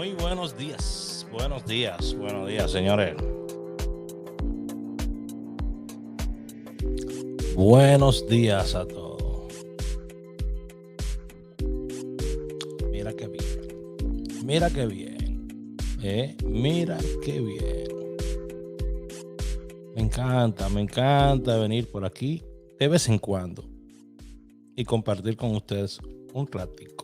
Muy buenos días, señores. Buenos días a todos. Mira qué bien, mira qué bien, mira qué bien. Me encanta venir por aquí de vez en cuando y compartir con ustedes un ratico.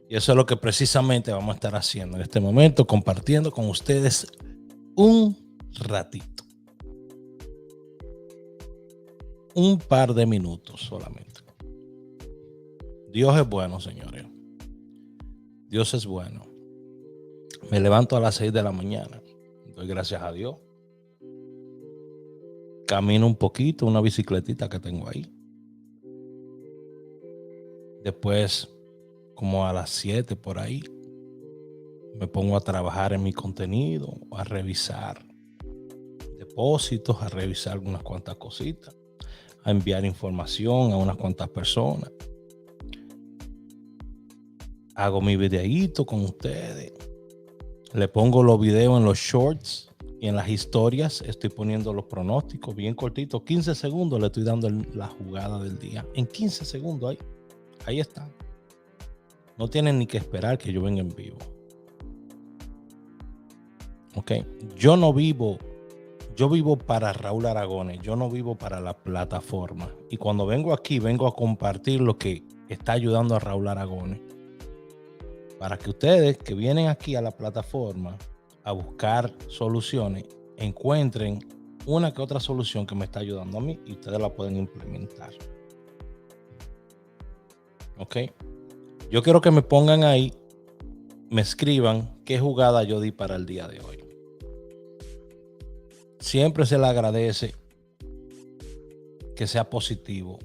Y eso es lo que precisamente vamos a estar haciendo en este momento, compartiendo con ustedes un ratito. Un par de minutos solamente. Dios es bueno, señores. Dios es bueno. Me levanto a las 6 de la mañana. Doy gracias a Dios. Camino un poquito, una bicicletita que tengo ahí. Después, como a las 7 por ahí, me pongo a trabajar en mi contenido, a revisar depósitos, a revisar algunas cuantas cositas, a enviar información a unas cuantas personas. Hago mi videíto con ustedes. Le pongo los videos en los shorts y en las historias. Estoy poniendo los pronósticos bien cortitos. 15 segundos le estoy dando la jugada del día. En 15 segundos ahí está. No tienen ni que esperar que yo venga en vivo. Ok. Yo vivo para Raúl Aragones. Yo no vivo para la plataforma. Y cuando vengo aquí, vengo a compartir lo que está ayudando a Raúl Aragones. Para que ustedes que vienen aquí a la plataforma a buscar soluciones, encuentren una que otra solución que me está ayudando a mí y ustedes la pueden implementar. Ok. Yo quiero que me pongan ahí, me escriban qué jugada yo di para el día de hoy. Siempre se le agradece que sea positivo,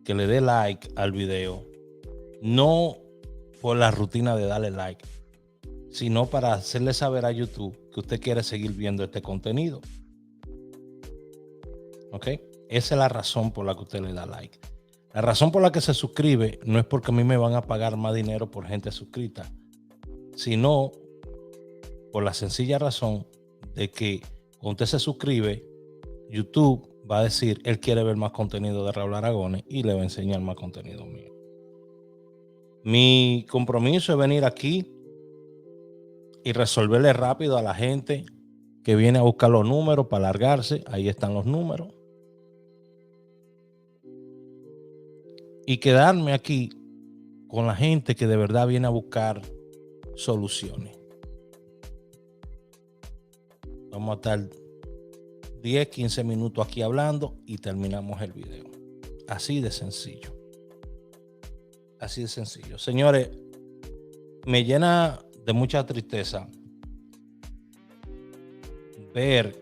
que le dé like al video, no por la rutina de darle like, sino para hacerle saber a YouTube que usted quiere seguir viendo este contenido. ¿Ok? Esa es la razón por la que usted le da like. La razón por la que se suscribe no es porque a mí me van a pagar más dinero por gente suscrita, sino por la sencilla razón de que cuando usted se suscribe, YouTube va a decir, él quiere ver más contenido de Raúl Aragones y le va a enseñar más contenido mío. Mi compromiso es venir aquí y resolverle rápido a la gente que viene a buscar los números para largarse. Ahí están los números. Y quedarme aquí con la gente que de verdad viene a buscar soluciones. Vamos a estar 10, 15 minutos aquí hablando y terminamos el video. Así de sencillo. Así de sencillo. Señores, me llena de mucha tristeza ver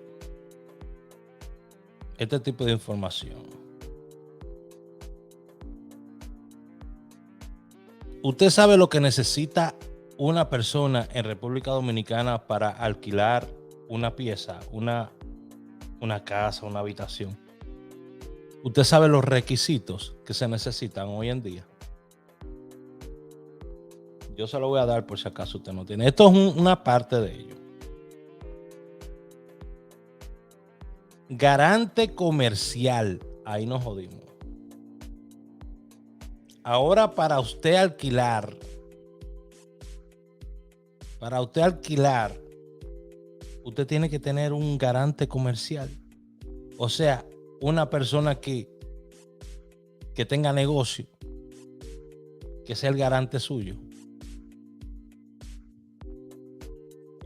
este tipo de información. Usted sabe lo que necesita una persona en República Dominicana para alquilar una pieza, una casa, una habitación. Usted sabe los requisitos que se necesitan hoy en día. Yo se lo voy a dar por si acaso usted no tiene. Esto es una parte de ello. Garante comercial. Ahí nos jodimos. Ahora para usted alquilar, usted tiene que tener un garante comercial. O sea, una persona que tenga negocio, que sea el garante suyo.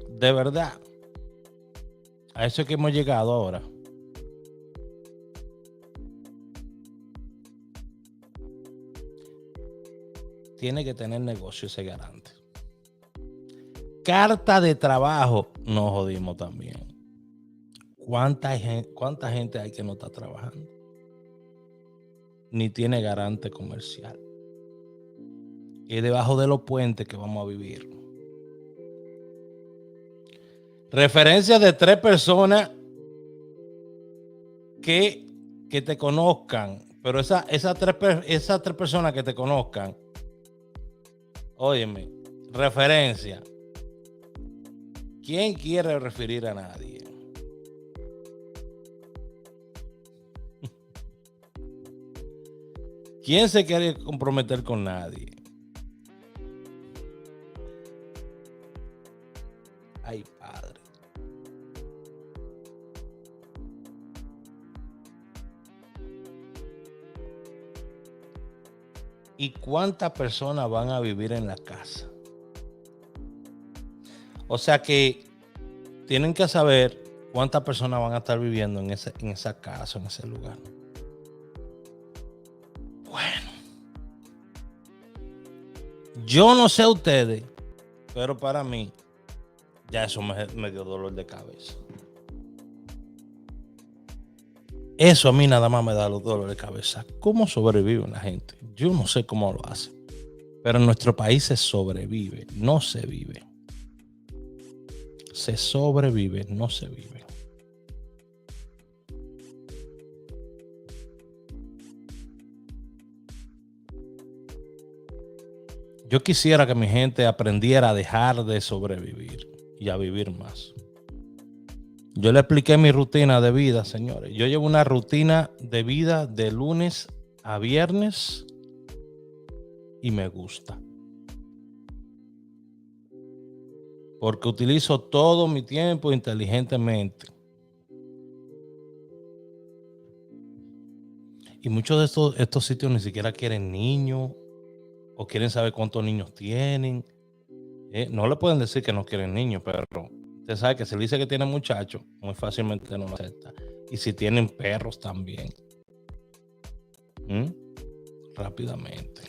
De verdad, a eso es que hemos llegado ahora. Tiene que tener negocio ese garante. Carta de trabajo, nos jodimos también. ¿Cuánta gente hay que no está trabajando? Ni tiene garante comercial. Y debajo de los puentes que vamos a vivir. Referencia de 3 personas que te conozcan. Pero esas tres personas que te conozcan, óyeme, Referencia. ¿Quién quiere referir a nadie? ¿Quién se quiere comprometer con nadie? Ay, padre. ¿Y cuántas personas van a vivir en la casa? O sea que tienen que saber cuántas personas van a estar viviendo en esa casa, en ese lugar. Bueno, yo no sé ustedes, pero para mí ya eso me dio dolor de cabeza. Eso a mí nada más me da los dolores de cabeza. ¿Cómo sobrevive la gente? Yo no sé cómo lo hace. Pero en nuestro país se sobrevive, no se vive. Se sobrevive, no se vive. Yo quisiera que mi gente aprendiera a dejar de sobrevivir y a vivir más. Yo le expliqué mi rutina de vida, señores. Yo llevo una rutina de vida de lunes a viernes y me gusta. Porque utilizo todo mi tiempo inteligentemente. Y muchos de estos sitios ni siquiera quieren niños o quieren saber cuántos niños tienen. No le pueden decir que no quieren niños, pero usted sabe que si le dice que tiene muchachos, muy fácilmente no lo acepta. Y si tienen perros también. Rápidamente.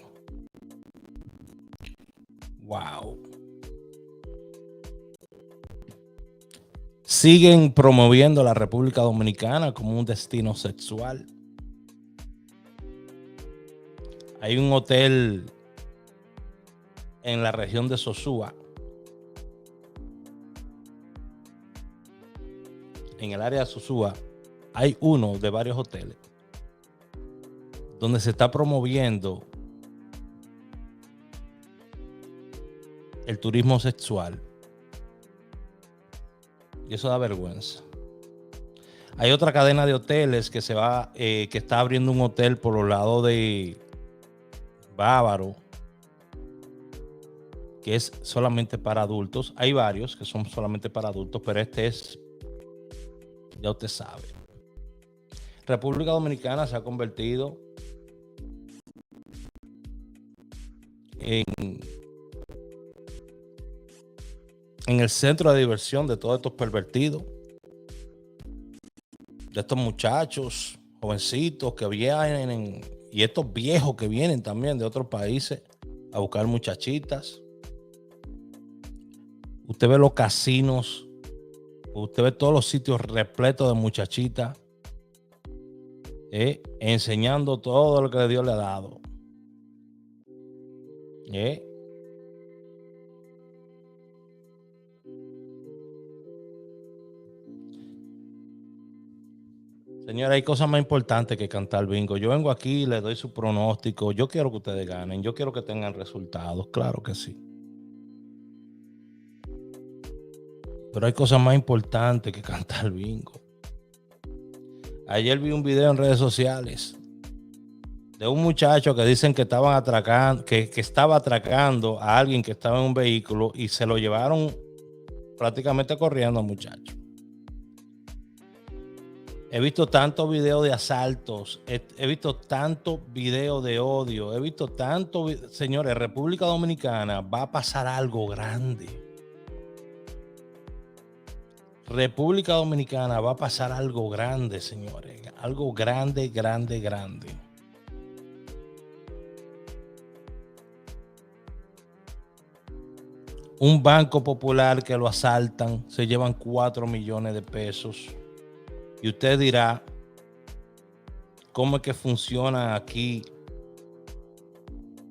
Wow. Siguen promoviendo la República Dominicana como un destino sexual. Hay un hotel en la región de Sosúa, en el área de Sosúa, hay uno de varios hoteles donde se está promoviendo el turismo sexual. Y eso da vergüenza. Hay otra cadena de hoteles que que está abriendo un hotel por los lados de Bávaro, que es solamente para adultos. Hay varios que son solamente para adultos, pero este es, ya usted sabe. República Dominicana se ha convertido en el centro de diversión de todos estos pervertidos, de estos muchachos, jovencitos que vienen, y estos viejos que vienen también de otros países a buscar muchachitas. Usted ve los casinos, usted ve todos los sitios repletos de muchachitas, enseñando todo lo que Dios le ha dado. Señora, hay cosas más importantes que cantar bingo. Yo vengo aquí, le doy su pronóstico. Yo quiero que ustedes ganen. Yo quiero que tengan resultados. Claro que sí. Pero hay cosas más importantes que cantar bingo. Ayer vi un video en redes sociales de un muchacho que dicen que estaban atracando, que estaba atracando a alguien que estaba en un vehículo y se lo llevaron prácticamente corriendo al muchacho. He visto tantos videos de asaltos, he visto tantos videos de odio, he visto tanto, señores, República Dominicana va a pasar algo grande. República Dominicana va a pasar algo grande, señores. Algo grande, grande, grande. Un banco popular que lo asaltan, se llevan 4 millones de pesos. Y usted dirá, ¿cómo es que funcionan aquí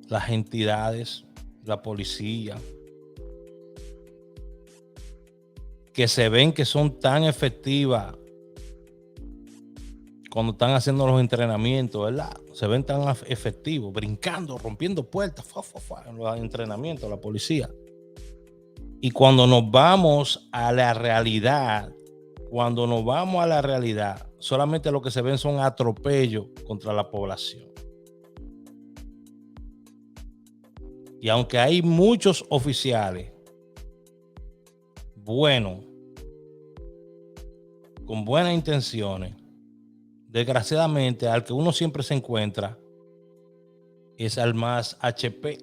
las entidades, la policía, que se ven que son tan efectivas cuando están haciendo los entrenamientos, ¿verdad? Se ven tan efectivos, brincando, rompiendo puertas, en los entrenamientos, la policía. Y cuando nos vamos a la realidad, solamente lo que se ven son atropellos contra la población. Y aunque hay muchos oficiales buenos, con buenas intenciones, desgraciadamente al que uno siempre se encuentra es al más HP.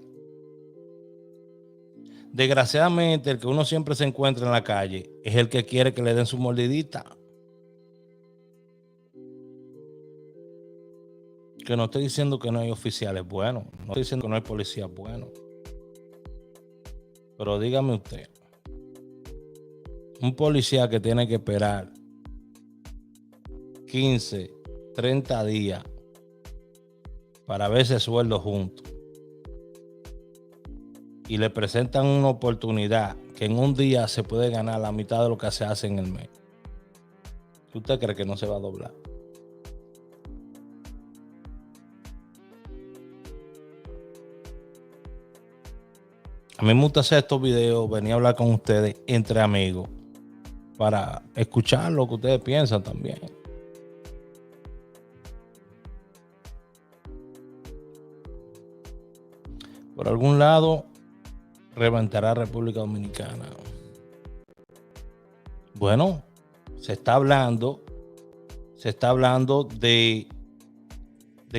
Desgraciadamente el que uno siempre se encuentra en la calle es el que quiere que le den su mordidita. Que no estoy diciendo que no hay oficiales buenos, no estoy diciendo que no hay policías buenos. Pero dígame usted, un policía que tiene que esperar 15, 30 días para ver ese sueldo junto y le presentan una oportunidad que en un día se puede ganar la mitad de lo que se hace en el mes, ¿usted cree que no se va a doblar? A mí me gusta hacer estos videos, venir a hablar con ustedes entre amigos para escuchar lo que ustedes piensan también. Por algún lado, reventará República Dominicana. Bueno, se está hablando de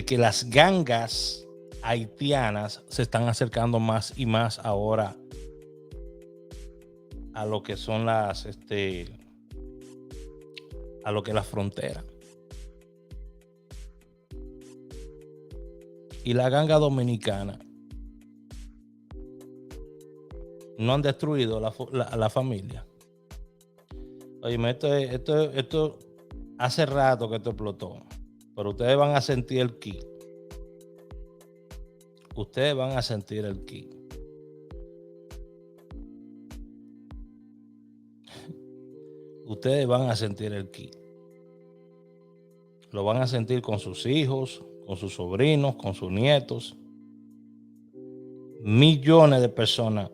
que las gangas haitianas se están acercando más y más ahora a lo que son a lo que es la frontera. Y la ganga dominicana no han destruido la familia. Oye, esto hace rato que esto explotó, pero ustedes van a sentir el ki. Ustedes van a sentir el ki. Ustedes van a sentir el ki. Lo van a sentir con sus hijos, con sus sobrinos, con sus nietos. Millones de personas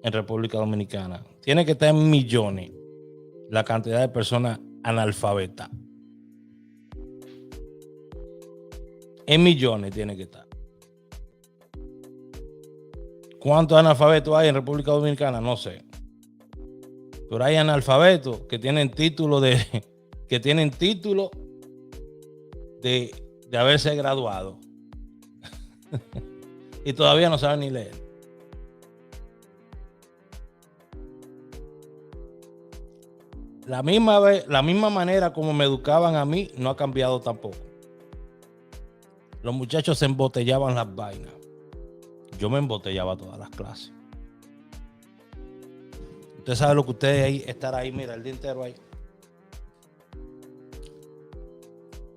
en República Dominicana. Tiene que estar en millones la cantidad de personas analfabetas. En millones tiene que estar. ¿Cuántos analfabetos hay en República Dominicana? No sé. Pero hay analfabetos que tienen título de haberse graduado y todavía no saben ni leer. La misma manera como me educaban a mí no ha cambiado tampoco. Los muchachos se embotellaban las vainas. Yo me embotellaba todas las clases. Usted sabe lo que usted estar ahí, mira, el día entero ahí.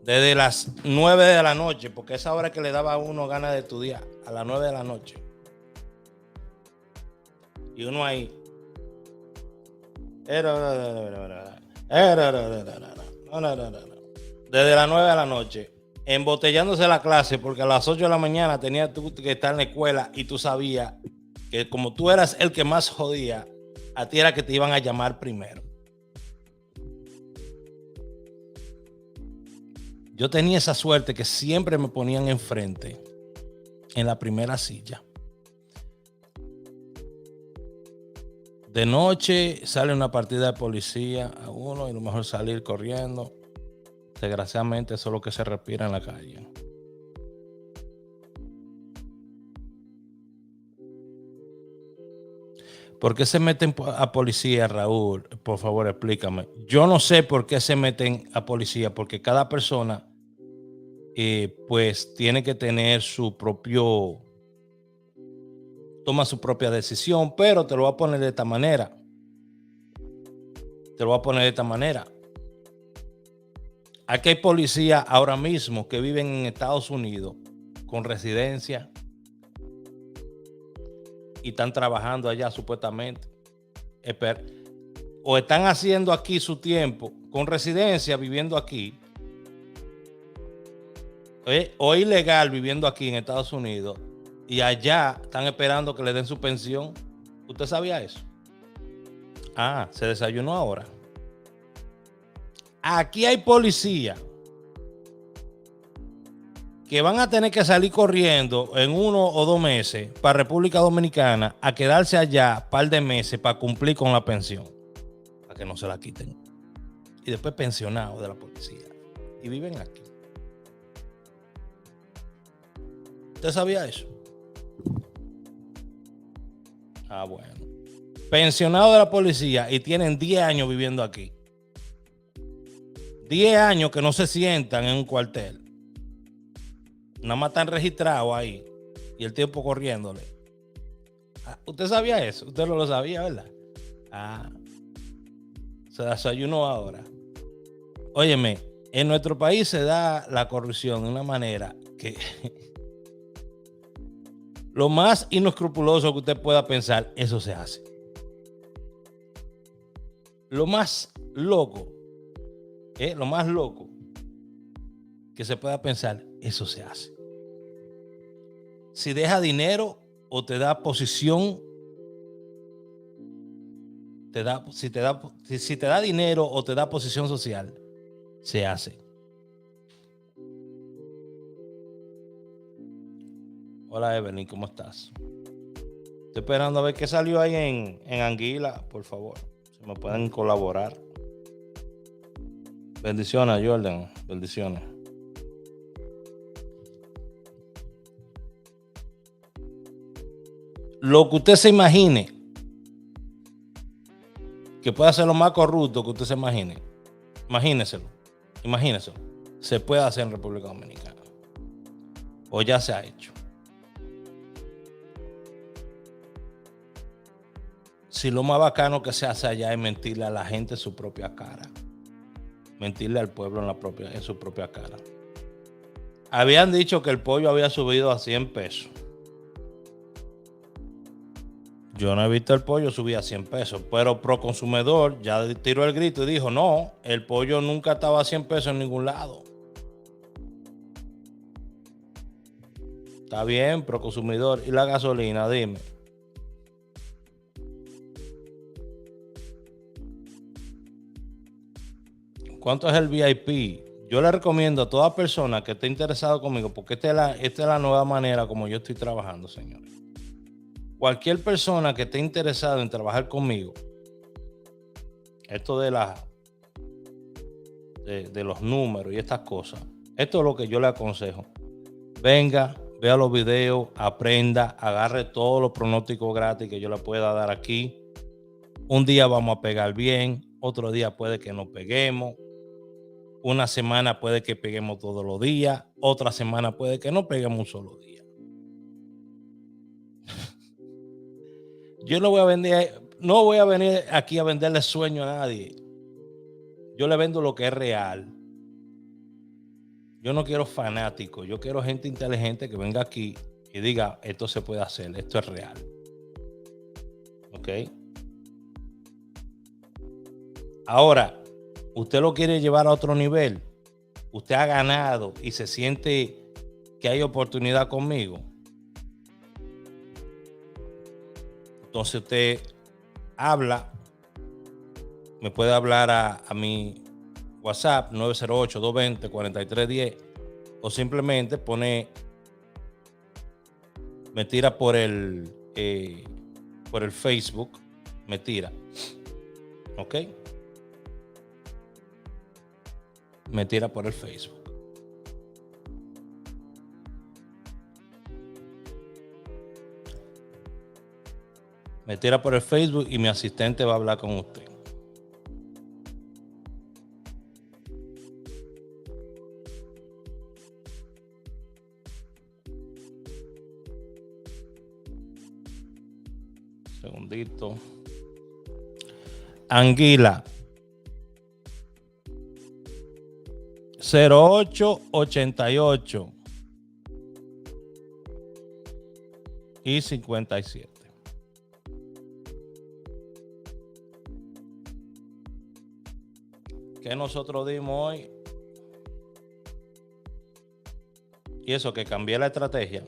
Desde las 9 de la noche, porque esa hora que le daba a uno ganas de estudiar, a las 9 de la noche. Y uno ahí. Desde las 9 de la noche, embotellándose la clase, porque a las 8 de la mañana tenías que estar en la escuela y tú sabías que como tú eras el que más jodía, a ti era que te iban a llamar primero. Yo tenía esa suerte que siempre me ponían enfrente, en la primera silla. De noche sale una partida de policía a uno y lo mejor salir corriendo. Desgraciadamente eso es lo que se respira en la calle. ¿Por qué se meten a policía, Raúl? Por favor, explícame. Yo no sé por qué se meten a policía, porque cada persona pues tiene que tener toma su propia decisión, pero te lo voy a poner de esta manera. Aquí hay policías ahora mismo que viven en Estados Unidos con residencia y están trabajando allá supuestamente. O están haciendo aquí su tiempo con residencia viviendo aquí. O ilegal viviendo aquí en Estados Unidos y allá están esperando que le den su pensión. ¿Usted sabía eso? Ah, se desayunó ahora. Aquí hay policía que van a tener que salir corriendo en 1 o 2 meses para República Dominicana a quedarse allá un par de meses para cumplir con la pensión, para que no se la quiten. Y después pensionados de la policía. Y viven aquí. ¿Usted sabía eso? Ah, bueno. Pensionados de la policía y tienen 10 años viviendo aquí. 10 años que no se sientan en un cuartel. Nada más están registrados ahí. Y el tiempo corriéndole. Ah, ¿usted sabía eso? Usted no lo sabía, ¿verdad? Ah, se desayunó ahora. Óyeme, en nuestro país se da la corrupción de una manera que lo más inescrupuloso que usted pueda pensar, eso se hace. Lo más loco que se pueda pensar, eso se hace. Si deja dinero o te da posición, si te da dinero o te da posición social, se hace. Hola Evelyn, ¿cómo estás? Estoy esperando a ver qué salió ahí en Anguila, por favor. Si me pueden colaborar. Bendiciones, Jordan. Bendiciones. Lo que usted se imagine que pueda ser lo más corrupto que usted se imagine, imagíneselo. Se puede hacer en República Dominicana. O ya se ha hecho. Si lo más bacano que se hace allá es mentirle a la gente en su propia cara. Mentirle al pueblo en su propia cara. Habían dicho que el pollo había subido a 100 pesos. Yo no he visto el pollo subir a 100 pesos, pero Proconsumidor ya tiró el grito y dijo, no, el pollo nunca estaba a 100 pesos en ningún lado. Está bien, Proconsumidor. ¿Y la gasolina? Dime. ¿Cuánto es el VIP? Yo le recomiendo a toda persona que esté interesado conmigo, porque esta es la nueva manera como yo estoy trabajando, señores. Cualquier persona que esté interesado en trabajar conmigo, esto de los números y estas cosas, esto es lo que yo le aconsejo. Venga, vea los videos, aprenda, agarre todos los pronósticos gratis que yo le pueda dar aquí. Un día vamos a pegar bien, otro día puede que no peguemos. Una semana puede que peguemos todos los días, otra semana puede que no peguemos un solo día. Yo no voy a venir aquí a venderle sueño a nadie. Yo le vendo lo que es real. Yo no quiero fanáticos, yo quiero gente inteligente que venga aquí y diga, esto se puede hacer, esto es real. ¿Ok? Ahora, usted lo quiere llevar a otro nivel. Usted ha ganado y se siente que hay oportunidad conmigo. Entonces usted habla, me puede hablar a mi WhatsApp 908-220-4310 o simplemente me tira por el Facebook, me tira. ¿Ok? Me tira por el Facebook. Me tira por el Facebook y mi asistente va a hablar con usted. Segundito. Anguila 0888 y 57. Que nosotros dimos hoy. Y eso que cambié la estrategia.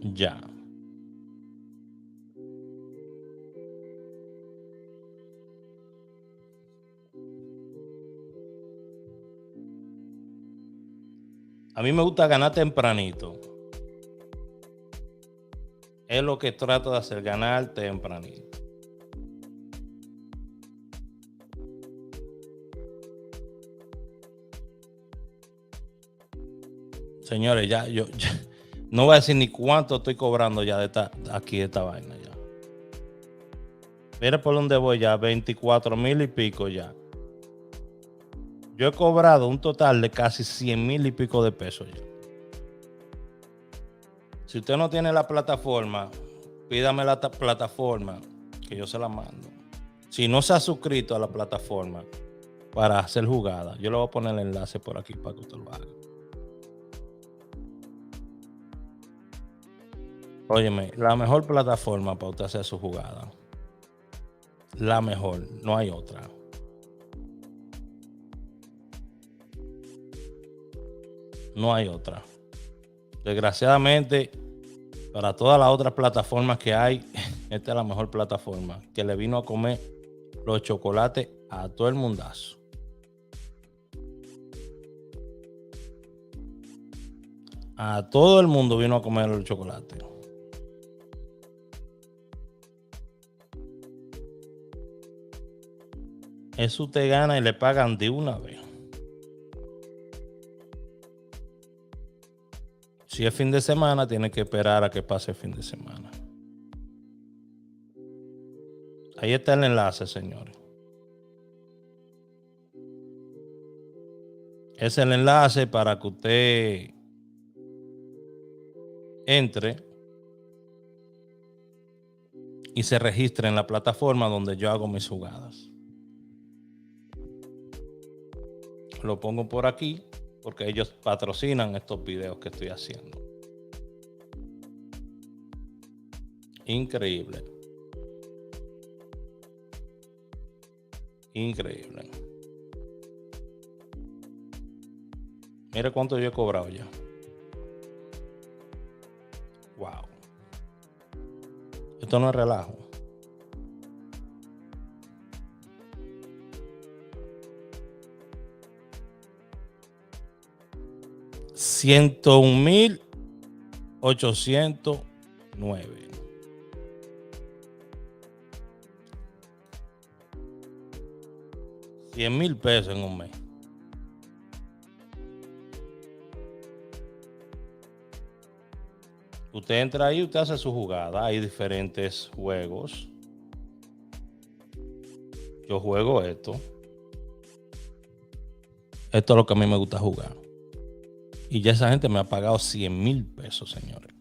Ya. A mí me gusta ganar tempranito. Es lo que trato de hacer, ganar tempranito. Señores, yo no voy a decir ni cuánto estoy cobrando ya de esta vaina ya. Mira por dónde voy ya, 24,000 y pico ya. Yo he cobrado un total de casi 100,000 y pico de pesos ya. Si usted no tiene la plataforma, pídame la plataforma que yo se la mando. Si no se ha suscrito a la plataforma para hacer jugadas, yo le voy a poner el enlace por aquí para que usted lo haga. Óyeme, la mejor plataforma para usted hacer su jugada. La mejor, no hay otra. No hay otra. Desgraciadamente, para todas las otras plataformas que hay, esta es la mejor plataforma que le vino a comer los chocolates a todo el mundazo. A todo el mundo vino a comer el chocolate. Eso usted gana y le pagan de una vez. Si es fin de semana, tiene que esperar a que pase el fin de semana. Ahí está el enlace, señores. Es el enlace para que usted entre y se registre en la plataforma donde yo hago mis jugadas. Lo pongo por aquí porque ellos patrocinan estos videos que estoy haciendo. Increíble. Increíble. Mire cuánto yo he cobrado ya. Wow. Esto no es relajo. $101,809. $100,000 en un mes. Usted entra ahí, usted hace su jugada. Hay diferentes juegos. Yo juego esto. Esto es lo que a mí me gusta jugar. Y ya esa gente me ha pagado $100,000, señores.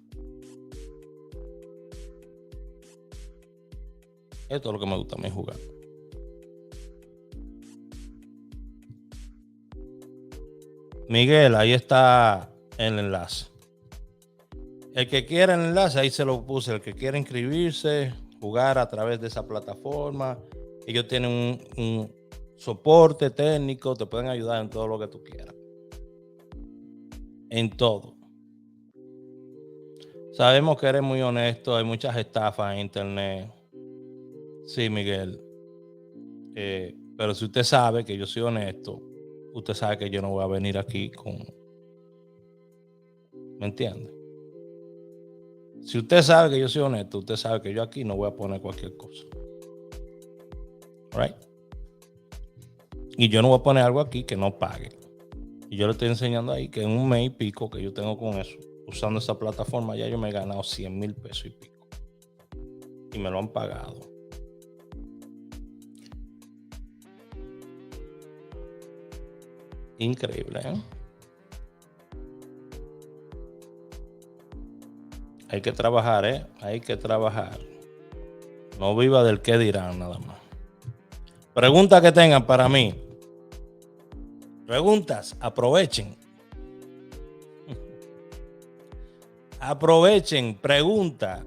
Esto es lo que me gusta a mí jugar. Miguel, ahí está el enlace. El que quiera el enlace, ahí se lo puse. El que quiera inscribirse, jugar a través de esa plataforma. Ellos tienen un soporte técnico, te pueden ayudar en todo lo que tú quieras. En todo. Sabemos que eres muy honesto, hay muchas estafas en internet. Sí, Miguel. Pero si usted sabe que yo soy honesto, usted sabe que yo no voy a venir aquí con... ¿Me entiende? Si usted sabe que yo soy honesto, usted sabe que yo aquí no voy a poner cualquier cosa. Right? Y yo no voy a poner algo aquí que no pague. Y yo le estoy enseñando ahí que en un mes y pico que yo tengo con eso, usando esa plataforma, ya yo me he ganado $100,000 y pico. Y me lo han pagado. Increíble, ¿eh? Hay que trabajar, ¿eh? Hay que trabajar. No viva del qué dirán nada más. Preguntas que tengan para mí. Preguntas, aprovechen. Aprovechen, pregunta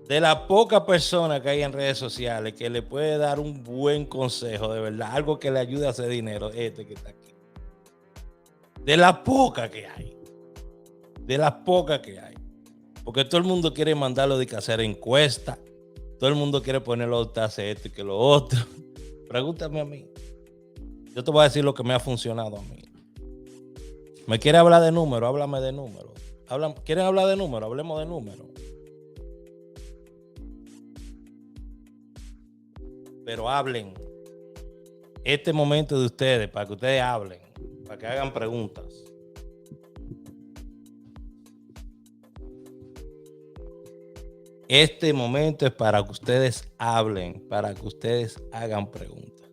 de la poca persona que hay en redes sociales que le puede dar un buen consejo, de verdad, algo que le ayude a hacer dinero, este que está aquí. De las pocas que hay. De las pocas que hay. Porque todo el mundo quiere mandarlo de que hacer encuesta. Todo el mundo quiere ponerlo a hacer esto y que lo otro. Pregúntame a mí. Yo te voy a decir lo que me ha funcionado a mí. ¿Me quiere hablar de números? Háblame de números. ¿Quieren hablar de números? Hablemos de números. Pero hablen. Este momento de ustedes, para que ustedes hablen, para que hagan preguntas. Este momento es para que ustedes hablen, para que ustedes hagan preguntas.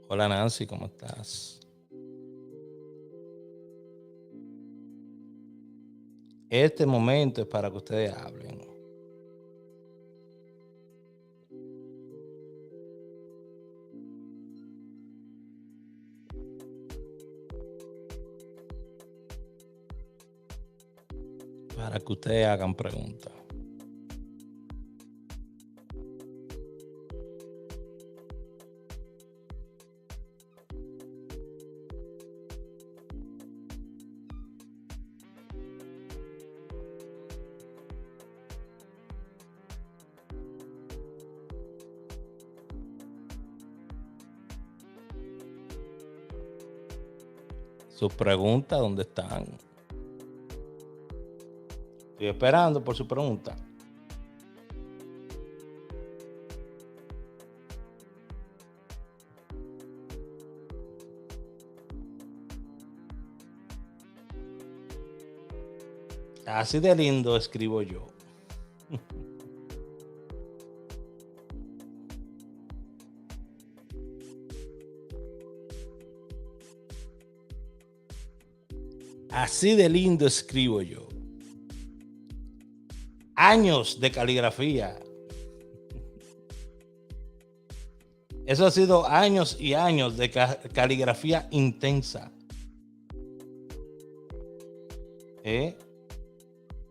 Hola Nancy, ¿cómo estás? Este momento es para que ustedes hablen. Para que ustedes hagan preguntas. Sus preguntas, ¿dónde están? Estoy esperando por su pregunta. Así de lindo escribo yo. Así de lindo escribo yo. Años de caligrafía. Eso ha sido años y años de caligrafía intensa.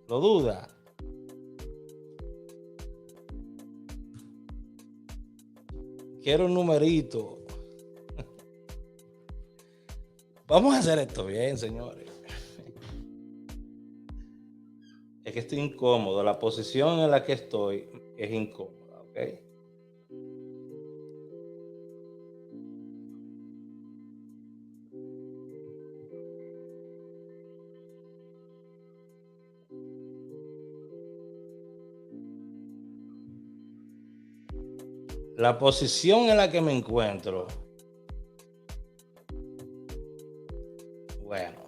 ¿Lo duda? Quiero un numerito. Vamos a hacer esto bien, señores. Es que estoy incómodo. La posición en la que estoy es incómoda, ¿ok? La posición en la que me encuentro. Bueno.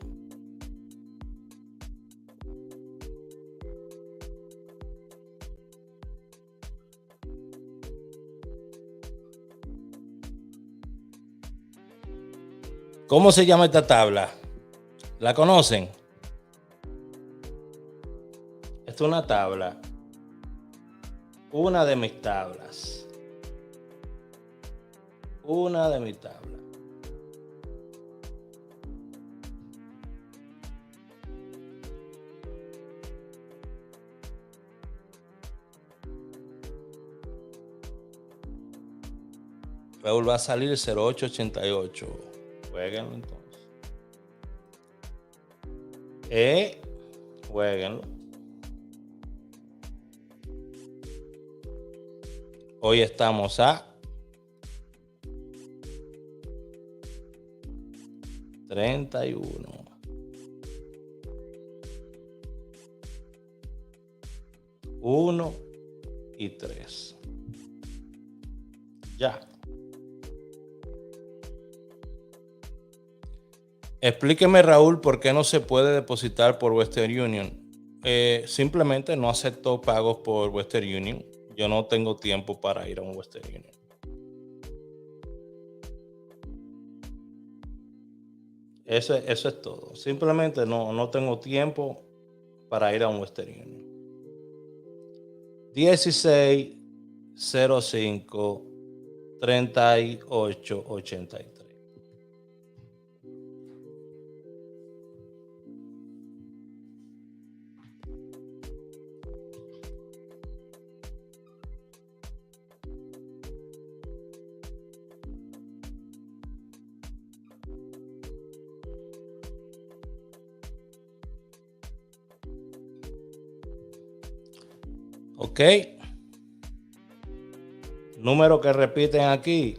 ¿Cómo se llama esta tabla? ¿La conocen? Esta es una tabla. Una de mis tablas. Una de mis tablas. Raúl va a salir 0888. Jueguenlo entonces. Jueguenlo. Hoy estamos a 31. Uno y 3. Ya. Explíqueme, Raúl, por qué no se puede depositar por Western Union. Simplemente no acepto pagos por Western Union. Yo no tengo tiempo para ir a un Western Union. Eso es todo. Simplemente no tengo tiempo para ir a un Western Union. 1605 3883. Ok. Número que repiten aquí,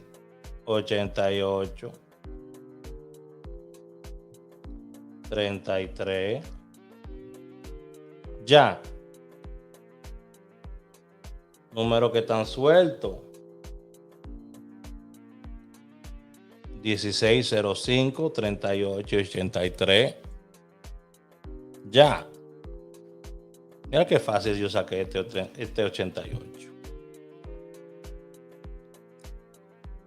88, 33. Ya. Número que están sueltos, 1605, 38, 83. Ya. Mira qué fácil yo saqué este 88.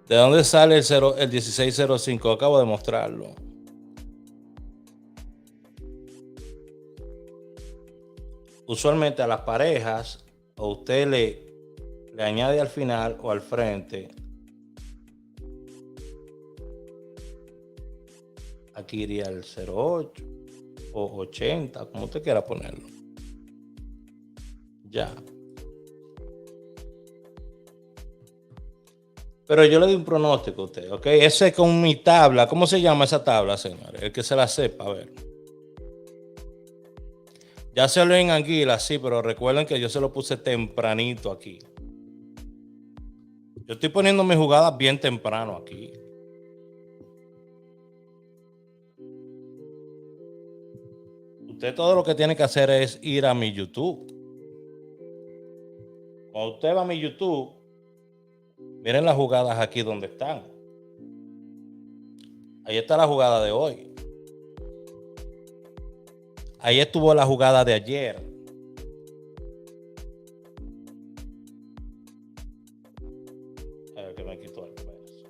¿De dónde sale el 1605? Acabo de mostrarlo. Usualmente a las parejas, o usted le añade al final o al frente. Aquí iría el 08 o 80, como usted quiera ponerlo. Ya. Pero yo le doy un pronóstico a usted, ¿ok? Ese es con mi tabla. ¿Cómo se llama esa tabla, señores? El que se la sepa, a ver. Ya se lo en Anguila, sí, pero recuerden que yo se lo puse tempranito aquí. Yo estoy poniendo mis jugadas bien temprano aquí. Usted todo lo que tiene que hacer es ir a mi YouTube. Cuando usted va a mi YouTube, miren las jugadas aquí donde están. Ahí está la jugada de hoy. Ahí estuvo la jugada de ayer. A ver que me quitó el verso.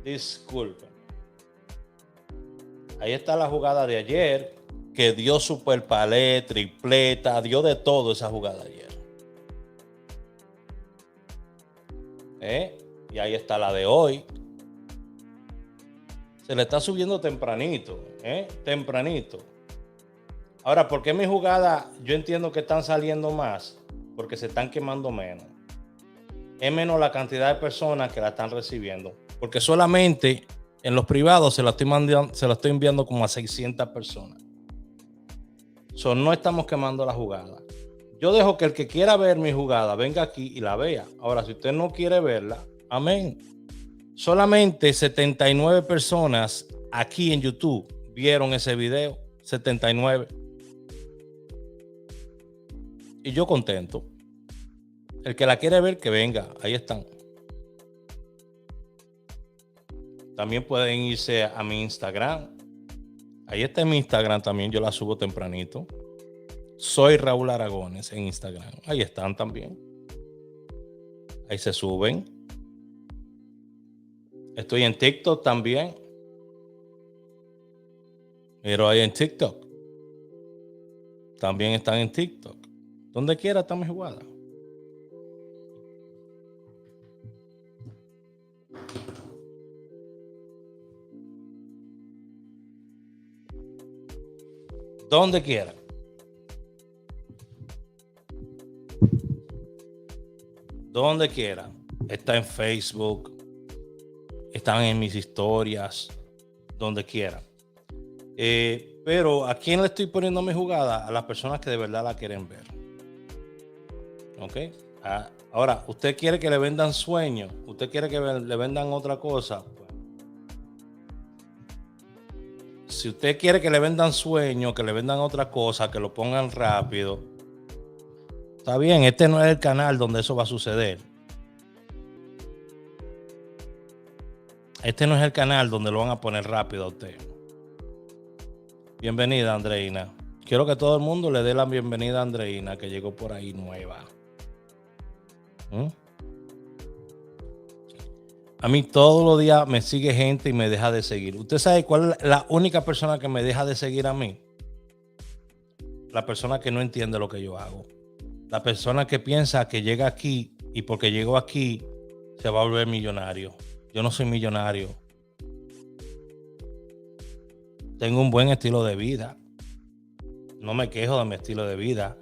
Disculpen. Ahí está la jugada de ayer, que dio super palé, tripleta, dio de todo esa jugada ayer. Y ahí está la de hoy. Se le está subiendo tempranito, tempranito. Ahora, ¿por qué mi jugada yo entiendo que están saliendo más? Porque se están quemando menos. Es menos la cantidad de personas que la están recibiendo. Porque solamente en los privados se la estoy enviando como a 600 personas. No estamos quemando la jugada. Yo dejo que el que quiera ver mi jugada venga aquí y la vea. Ahora, si usted no quiere verla, amén. Solamente 79 personas aquí en YouTube vieron ese video. 79. Y yo contento. El que la quiere ver, que venga. Ahí están. También pueden irse a mi Instagram. Ahí está en mi Instagram también. Yo la subo tempranito. Soy Raúl Aragones en Instagram. Ahí están también. Ahí se suben. Estoy en TikTok también. Pero ahí en TikTok. También están en TikTok. Donde quiera están mis jugadas. Donde quiera. Donde quiera. Está en Facebook. Están en mis historias. Donde quiera. Pero ¿a quién le estoy poniendo mi jugada? A las personas que de verdad la quieren ver. ¿Ok? Ahora, ¿usted quiere que le vendan sueños? ¿Usted quiere que le vendan otra cosa? Pues, si usted quiere que le vendan sueños, que le vendan otra cosa, que lo pongan rápido, está bien, este no es el canal donde eso va a suceder. Este no es el canal donde lo van a poner rápido a usted. Bienvenida, Andreina. Quiero que todo el mundo le dé la bienvenida a Andreina, que llegó por ahí nueva. A mí todos los días me sigue gente y me deja de seguir. ¿Usted sabe cuál es la única persona que me deja de seguir a mí? La persona que no entiende lo que yo hago. La persona que piensa que llega aquí y porque llegó aquí se va a volver millonario. Yo no soy millonario. Tengo un buen estilo de vida. No me quejo de mi estilo de vida.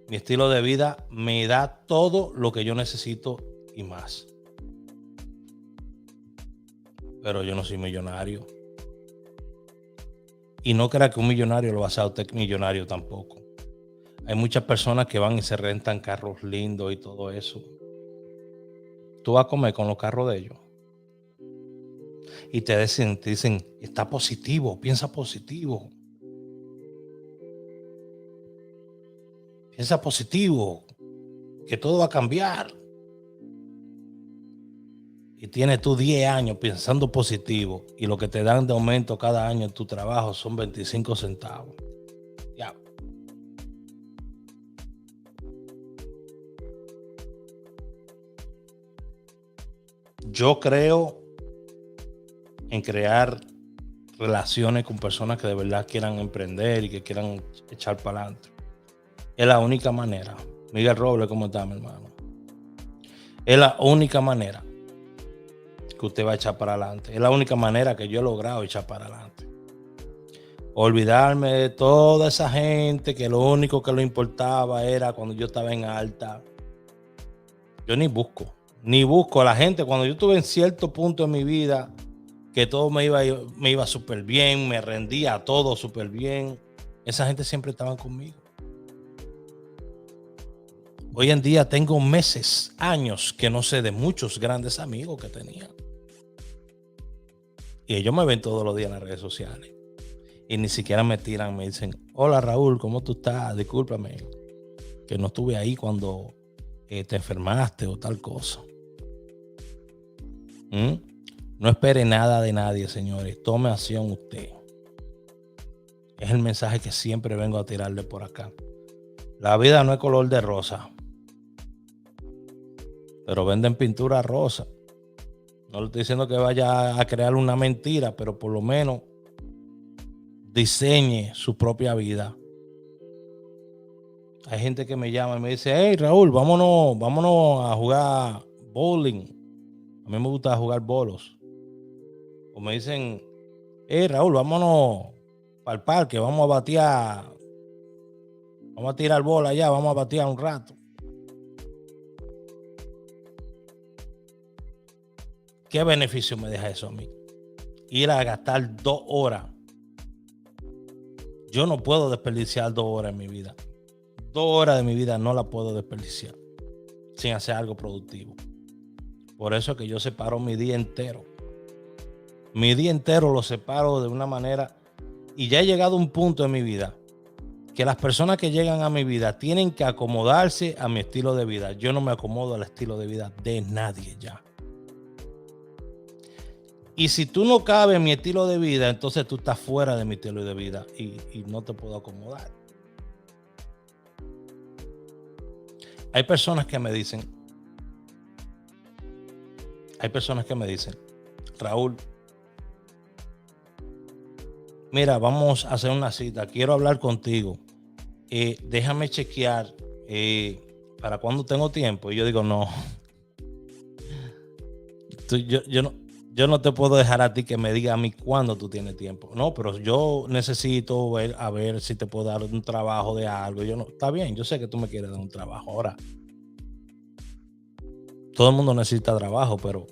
Mi estilo de vida me da todo lo que yo necesito y más. pero yo no soy millonario. Y no crea que un millonario lo va a hacer a usted millonario tampoco. Hay muchas personas que van y se rentan carros lindos y todo eso. Tú vas a comer con los carros de ellos. Y te dicen, está positivo, piensa positivo. Piensa positivo, que todo va a cambiar. Y tienes tú 10 años pensando positivo y lo que te dan de aumento cada año en tu trabajo son 25 centavos. Ya. Yo creo en crear relaciones con personas que de verdad quieran emprender y que quieran echar para adelante. Es la única manera. Miguel Robles, ¿cómo está, mi hermano? Es la única manera que usted va a echar para adelante. Es la única manera que yo he logrado echar para adelante. Olvidarme de toda esa gente que lo único que le importaba era cuando yo estaba en alta. Yo ni busco a la gente. Cuando yo estuve en cierto punto en mi vida que todo me iba súper bien, me rendía a todo súper bien, esa gente siempre estaba conmigo. Hoy en día tengo meses, años que no sé de muchos grandes amigos que tenía. Y ellos me ven todos los días en las redes sociales. Y ni siquiera me tiran, me dicen, hola Raúl, ¿cómo tú estás? Discúlpame que no estuve ahí cuando te enfermaste o tal cosa. No espere nada de nadie, señores. Tome acción usted. Es el mensaje que siempre vengo a tirarle por acá. La vida no es color de rosa. Pero venden pintura rosa. No le estoy diciendo que vaya a crear una mentira, pero por lo menos diseñe su propia vida. Hay gente que me llama y me dice, hey Raúl, vámonos a jugar bowling. A mí me gusta jugar bolos. O me dicen, hey Raúl, vámonos para el parque, vamos a batear, vamos a tirar bola allá, vamos a batear un rato. ¿Qué beneficio me deja eso a mí? Ir a gastar 2 horas. Yo no puedo desperdiciar 2 horas en mi vida. 2 horas de mi vida no la puedo desperdiciar sin hacer algo productivo. Por eso es que yo separo mi día entero. Mi día entero lo separo de una manera, y ya he llegado a un punto en mi vida que las personas que llegan a mi vida tienen que acomodarse a mi estilo de vida. Yo no me acomodo al estilo de vida de nadie ya. Y si tú no cabes en mi estilo de vida, entonces tú estás fuera de mi estilo de vida y no te puedo acomodar. Hay personas que me dicen, Raúl, mira, vamos a hacer una cita, quiero hablar contigo, déjame chequear para cuando tengo tiempo. Y yo digo, no, yo no te puedo dejar a ti que me diga a mí cuándo tú tienes tiempo. No, pero yo necesito ver a ver si te puedo dar un trabajo de algo. Yo no, está bien, yo sé que tú me quieres dar un trabajo. Ahora, todo el mundo necesita trabajo, pero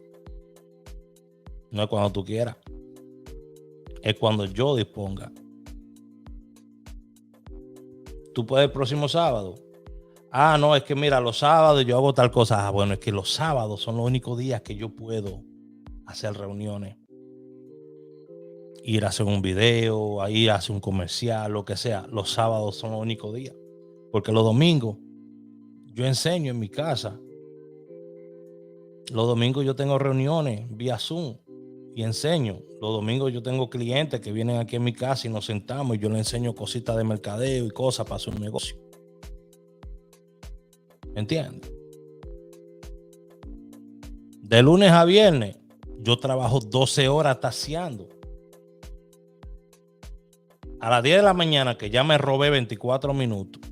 no es cuando tú quieras. Es cuando yo disponga. Tú puedes el próximo sábado. Ah, no, es que mira, los sábados yo hago tal cosa. Ah, bueno, es que los sábados son los únicos días que yo puedo hacer reuniones, ir a hacer un video, ir a hacer un comercial, lo que sea. Los sábados son los únicos días, porque los domingos yo enseño en mi casa. Los domingos yo tengo reuniones vía Zoom y enseño. Los domingos yo tengo clientes que vienen aquí en mi casa y nos sentamos y yo les enseño cositas de mercadeo y cosas para hacer un negocio. ¿Entiendes? De lunes a viernes yo trabajo 12 horas taseando. A las 10 de la mañana, que ya me robé 24 minutos.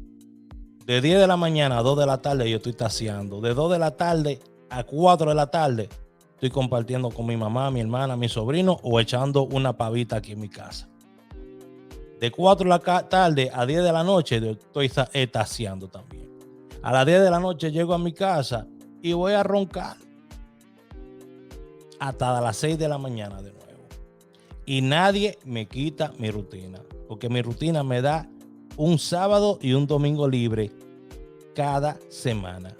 De 10 de la mañana a 2 de la tarde yo estoy taseando. De 2 de la tarde a 4 de la tarde estoy compartiendo con mi mamá, mi hermana, mi sobrino o echando una pavita aquí en mi casa. De 4 de la tarde a 10 de la noche yo estoy taseando también. A las 10 de la noche llego a mi casa y voy a roncar. hasta las 6 de la mañana de nuevo. Y nadie me quita mi rutina, porque mi rutina me da un sábado y un domingo libre cada semana.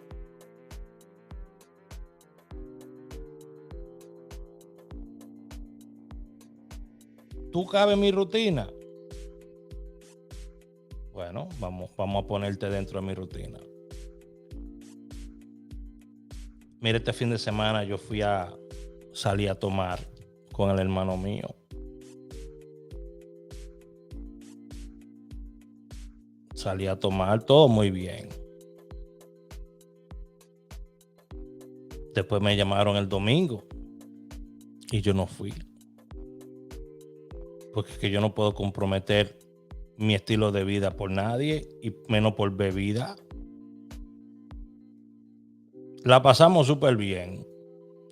¿Tú cabes mi rutina? Bueno, vamos a ponerte dentro de mi rutina. Mira, este fin de semana yo salí a tomar con el hermano mío. Salí a tomar, todo muy bien. Después me llamaron el domingo y yo no fui. Porque es que yo no puedo comprometer mi estilo de vida por nadie y menos por bebida. La pasamos súper bien.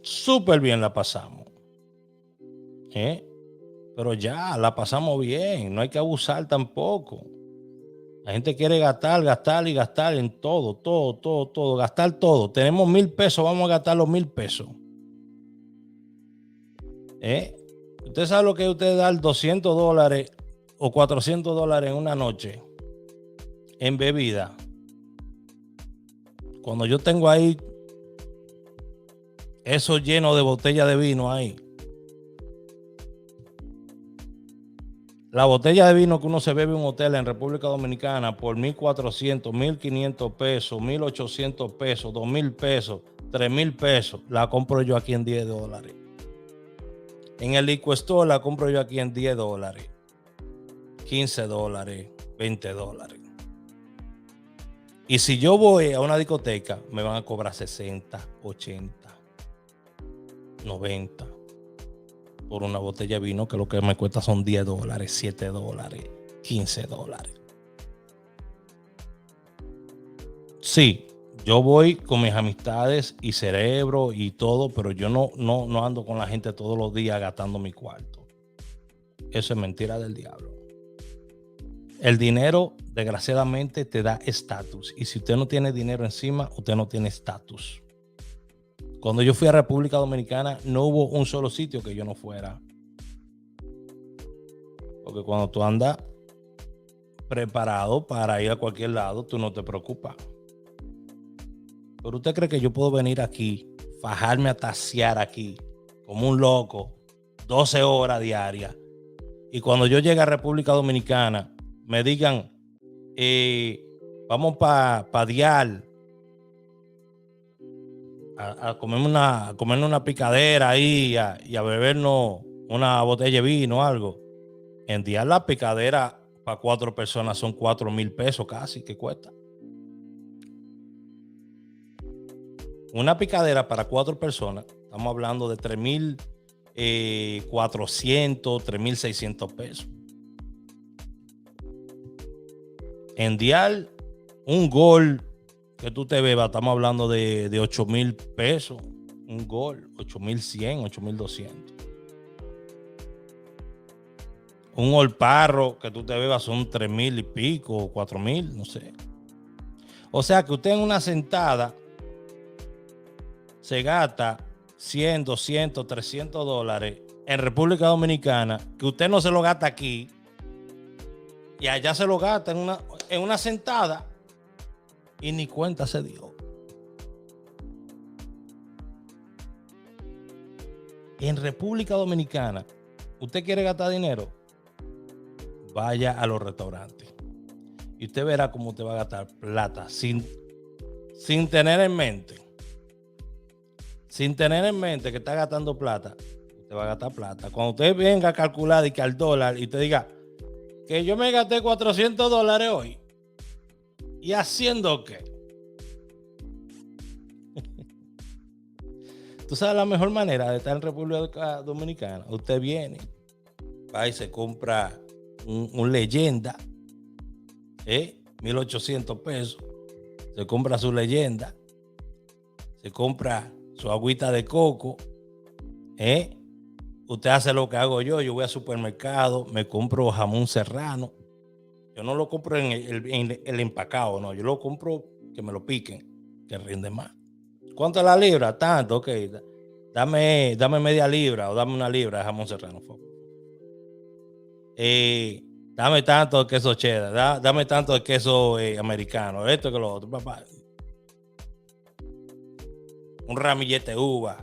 Súper bien la pasamos. Pero ya, la pasamos bien. No hay que abusar tampoco. La gente quiere gastar y gastar en todo. Gastar todo. Tenemos 1,000 pesos, vamos a gastar los 1,000 pesos. Usted sabe lo que es usted dar $200 o $400 en una noche en bebida. Cuando yo tengo ahí eso lleno de botella de vino ahí. La botella de vino que uno se bebe en un hotel en República Dominicana por 1,400, 1,500 pesos, 1,800 pesos, 2,000 pesos, 3,000 pesos, la compro yo aquí en $10. En el liquor store la compro yo aquí en $10, $15, $20. Y si yo voy a una discoteca, me van a cobrar 60, 80, 90 por una botella de vino, que lo que me cuesta son $10, $7, $15. Sí, yo voy con mis amistades y cerebro y todo, pero yo no ando con la gente todos los días gastando mi cuarto. Eso es mentira del diablo. El dinero, desgraciadamente, te da estatus. Y si usted no tiene dinero encima, usted no tiene estatus. Cuando yo fui a República Dominicana, no hubo un solo sitio que yo no fuera. Porque cuando tú andas preparado para ir a cualquier lado, tú no te preocupas. Pero usted cree que yo puedo venir aquí, fajarme a tasear aquí, como un loco, 12 horas diarias, y cuando yo llegue a República Dominicana, me digan, vamos para Dial, a comerme una picadera ahí y a bebernos una botella de vino o algo. En Dial la picadera para 4 personas son 4,000 pesos casi que cuesta. Una picadera para 4 personas, estamos hablando de 3,400, 3,600 pesos. En Dial, un gol que tú te bebas, estamos hablando de 8,000 pesos. Un gol, 8,100, 8,200. Un olparro que tú te bebas son 3,000 y pico, 4,000, no sé. O sea que usted en una sentada se gasta 100, 200, $300 en República Dominicana, que usted no se lo gasta aquí y allá se lo gasta en una sentada y ni cuenta se dio. En República Dominicana, ¿usted quiere gastar dinero? Vaya a los restaurantes y usted verá cómo te va a gastar plata sin tener en mente. Sin tener en mente que está gastando plata, usted va a gastar plata. Cuando usted venga a calcular y que al dólar y usted diga que yo me gasté $400 hoy, ¿y haciendo qué? Tú sabes la mejor manera de estar en República Dominicana. Usted viene, va y se compra un leyenda, 1,800 pesos. Se compra su leyenda, se compra su agüita de coco. Usted hace lo que hago yo. Yo voy al supermercado, me compro jamón serrano. Yo no lo compro en el empacado, no. Yo lo compro que me lo piquen, que rinde más. ¿Cuánto es la libra? Tanto, ok. Dame media libra o dame una libra de jamón serrano. Dame tanto de queso cheddar, dame tanto de queso americano, esto que lo otro, papá. Un ramillete de uva,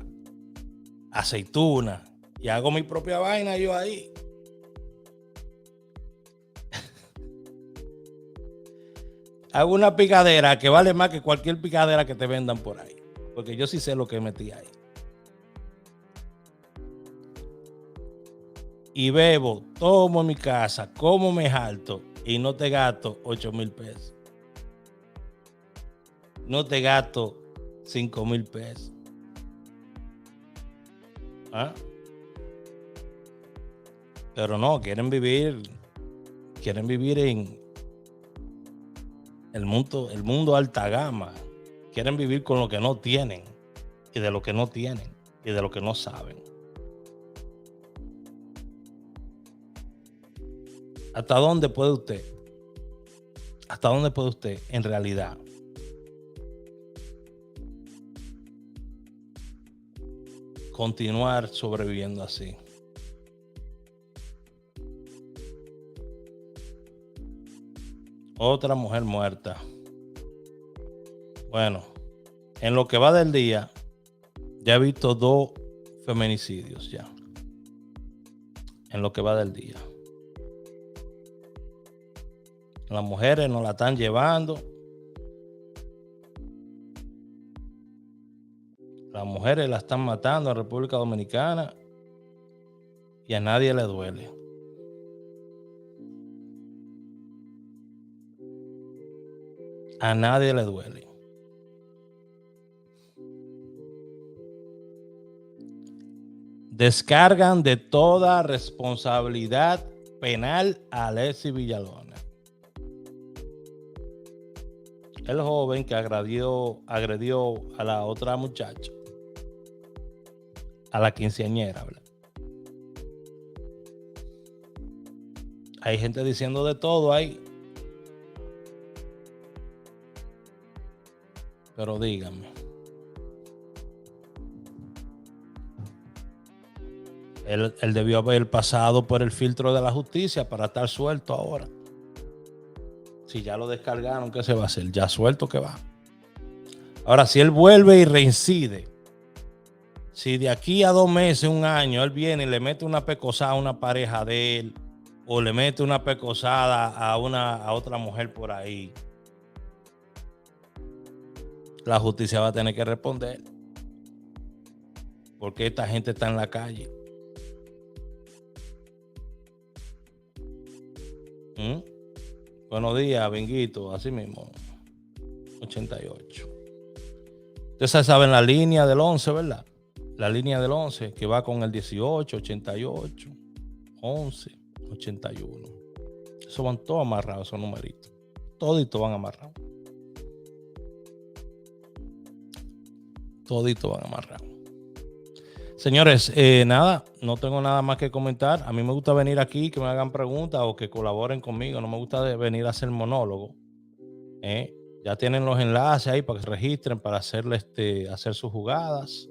aceituna, y hago mi propia vaina yo ahí. Hago una picadera que vale más que cualquier picadera que te vendan por ahí, porque yo sí sé lo que metí ahí. Y bebo, tomo en mi casa, como me jalto y no te gasto 8,000 pesos. No te gasto 5,000 pesos. ¿Ah? Pero no, quieren vivir en el mundo alta gama. Quieren vivir con lo que no tienen y de lo que no tienen y de lo que no saben. ¿Hasta dónde puede usted? ¿Hasta dónde puede usted en realidad continuar sobreviviendo así? Otra mujer muerta. Bueno, en lo que va del día, ya he visto 2 feminicidios ya. En lo que va del día. Las mujeres nos la están llevando. Las mujeres la están matando en República Dominicana y a nadie le duele. A nadie le duele. Descargan de toda responsabilidad penal a Alexis Villalona. El joven que agredió a la otra muchacha, a la quinceañera, ¿verdad? Hay gente diciendo de todo ahí. Pero díganme. Él debió haber pasado por el filtro de la justicia para estar suelto ahora. Si ya lo descargaron, ¿qué se va a hacer? Ya suelto que va. Ahora, si él vuelve y reincide, si de aquí a 2 meses, 1 año, él viene y le mete una pecosada a una pareja de él, o le mete una pecosada a otra mujer por ahí, la justicia va a tener que responder. Porque esta gente está en la calle. Buenos días, Benguito, así mismo. 88. Ustedes saben la línea del 11, ¿verdad? La línea del 11 que va con el 18, 88, 11, 81. Eso van todos amarrados, esos numeritos. Toditos van amarrados. Toditos van amarrados. Señores, nada, no tengo nada más que comentar. A mí me gusta venir aquí, que me hagan preguntas o que colaboren conmigo. No me gusta venir a hacer monólogo. Ya tienen los enlaces ahí para que se registren, para hacer sus jugadas.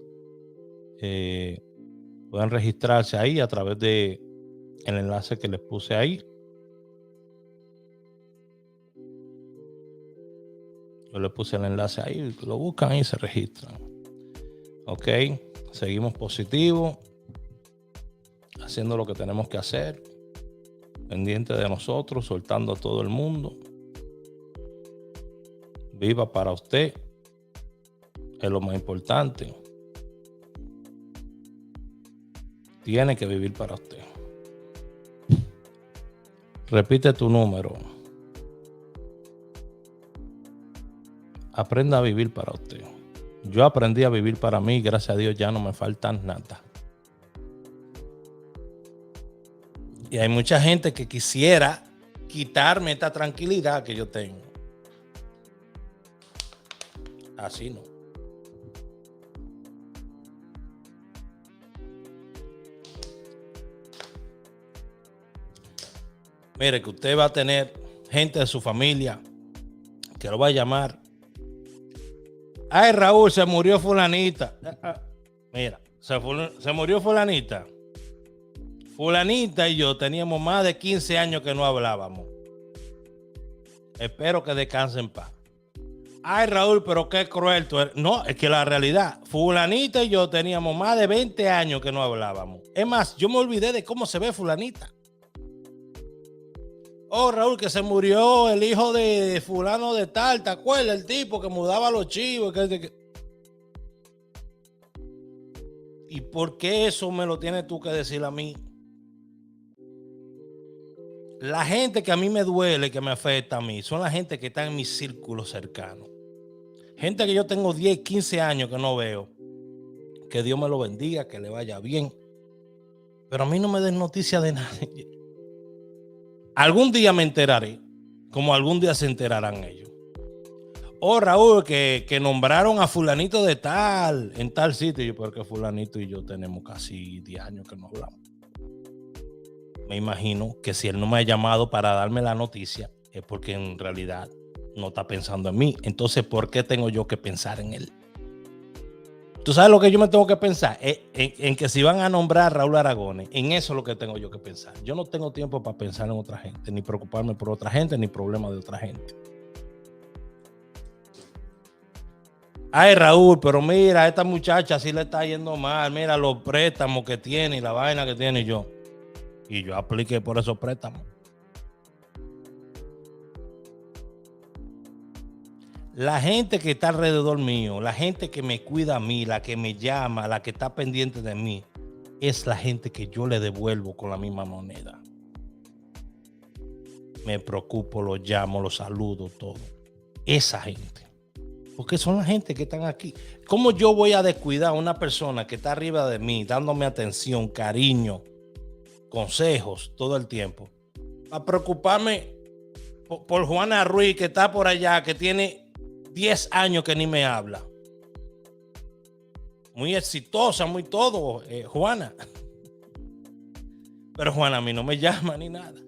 Pueden registrarse ahí a través de el enlace que les puse ahí. Yo les puse el enlace ahí, lo buscan y se registran. Ok, seguimos positivos, haciendo lo que tenemos que hacer, pendiente de nosotros, soltando a todo el mundo. Viva para usted, es lo más importante. Tiene que vivir para usted. Repite tu número. Aprenda a vivir para usted. Yo aprendí a vivir para mí, gracias a Dios ya no me falta nada. Y hay mucha gente que quisiera quitarme esta tranquilidad que yo tengo. Así no. Mire que usted va a tener gente de su familia que lo va a llamar. Ay, Raúl, se murió fulanita. Mira, Se murió fulanita. Fulanita y yo teníamos más de 15 años que no hablábamos. Espero que descanse en paz. Ay, Raúl, pero qué cruel tú eres. No, es que la realidad, fulanita y yo teníamos más de 20 años que no hablábamos. Es más, yo me olvidé de cómo se ve fulanita. Oh, Raúl, que se murió el hijo de fulano de tal, ¿te acuerdas? El tipo que mudaba los chivos. ¿Y por qué eso me lo tienes tú que decir a mí? La gente que a mí me duele, que me afecta a mí, son la gente que está en mi círculo cercano. Gente que yo tengo 10, 15 años que no veo. Que Dios me lo bendiga, que le vaya bien. Pero a mí no me den noticia de nadie. Algún día me enteraré, como algún día se enterarán ellos. Oh, Raúl, que nombraron a fulanito de tal, en tal sitio, porque fulanito y yo tenemos casi 10 años que no hablamos. Me imagino que si él no me ha llamado para darme la noticia, es porque en realidad no está pensando en mí. Entonces, ¿por qué tengo yo que pensar en él? ¿Tú sabes lo que yo me tengo que pensar? En que si van a nombrar a Raúl Aragones, en eso es lo que tengo yo que pensar. Yo no tengo tiempo para pensar en otra gente, ni preocuparme por otra gente, ni problemas de otra gente. Ay, Raúl, pero mira, a esta muchacha sí le está yendo mal. Mira los préstamos que tiene y la vaina que tiene yo. Y yo apliqué por esos préstamos. La gente que está alrededor mío, la gente que me cuida a mí, la que me llama, la que está pendiente de mí, es la gente que yo le devuelvo con la misma moneda. Me preocupo, los llamo, los saludo, todo. Esa gente. Porque son la gente que están aquí. ¿Cómo yo voy a descuidar a una persona que está arriba de mí, dándome atención, cariño, consejos todo el tiempo? A preocuparme por Juana Ruiz, que está por allá, que tiene 10 años que ni me habla. Muy exitosa, muy todo, Juana. Pero Juana a mí no me llama ni nada.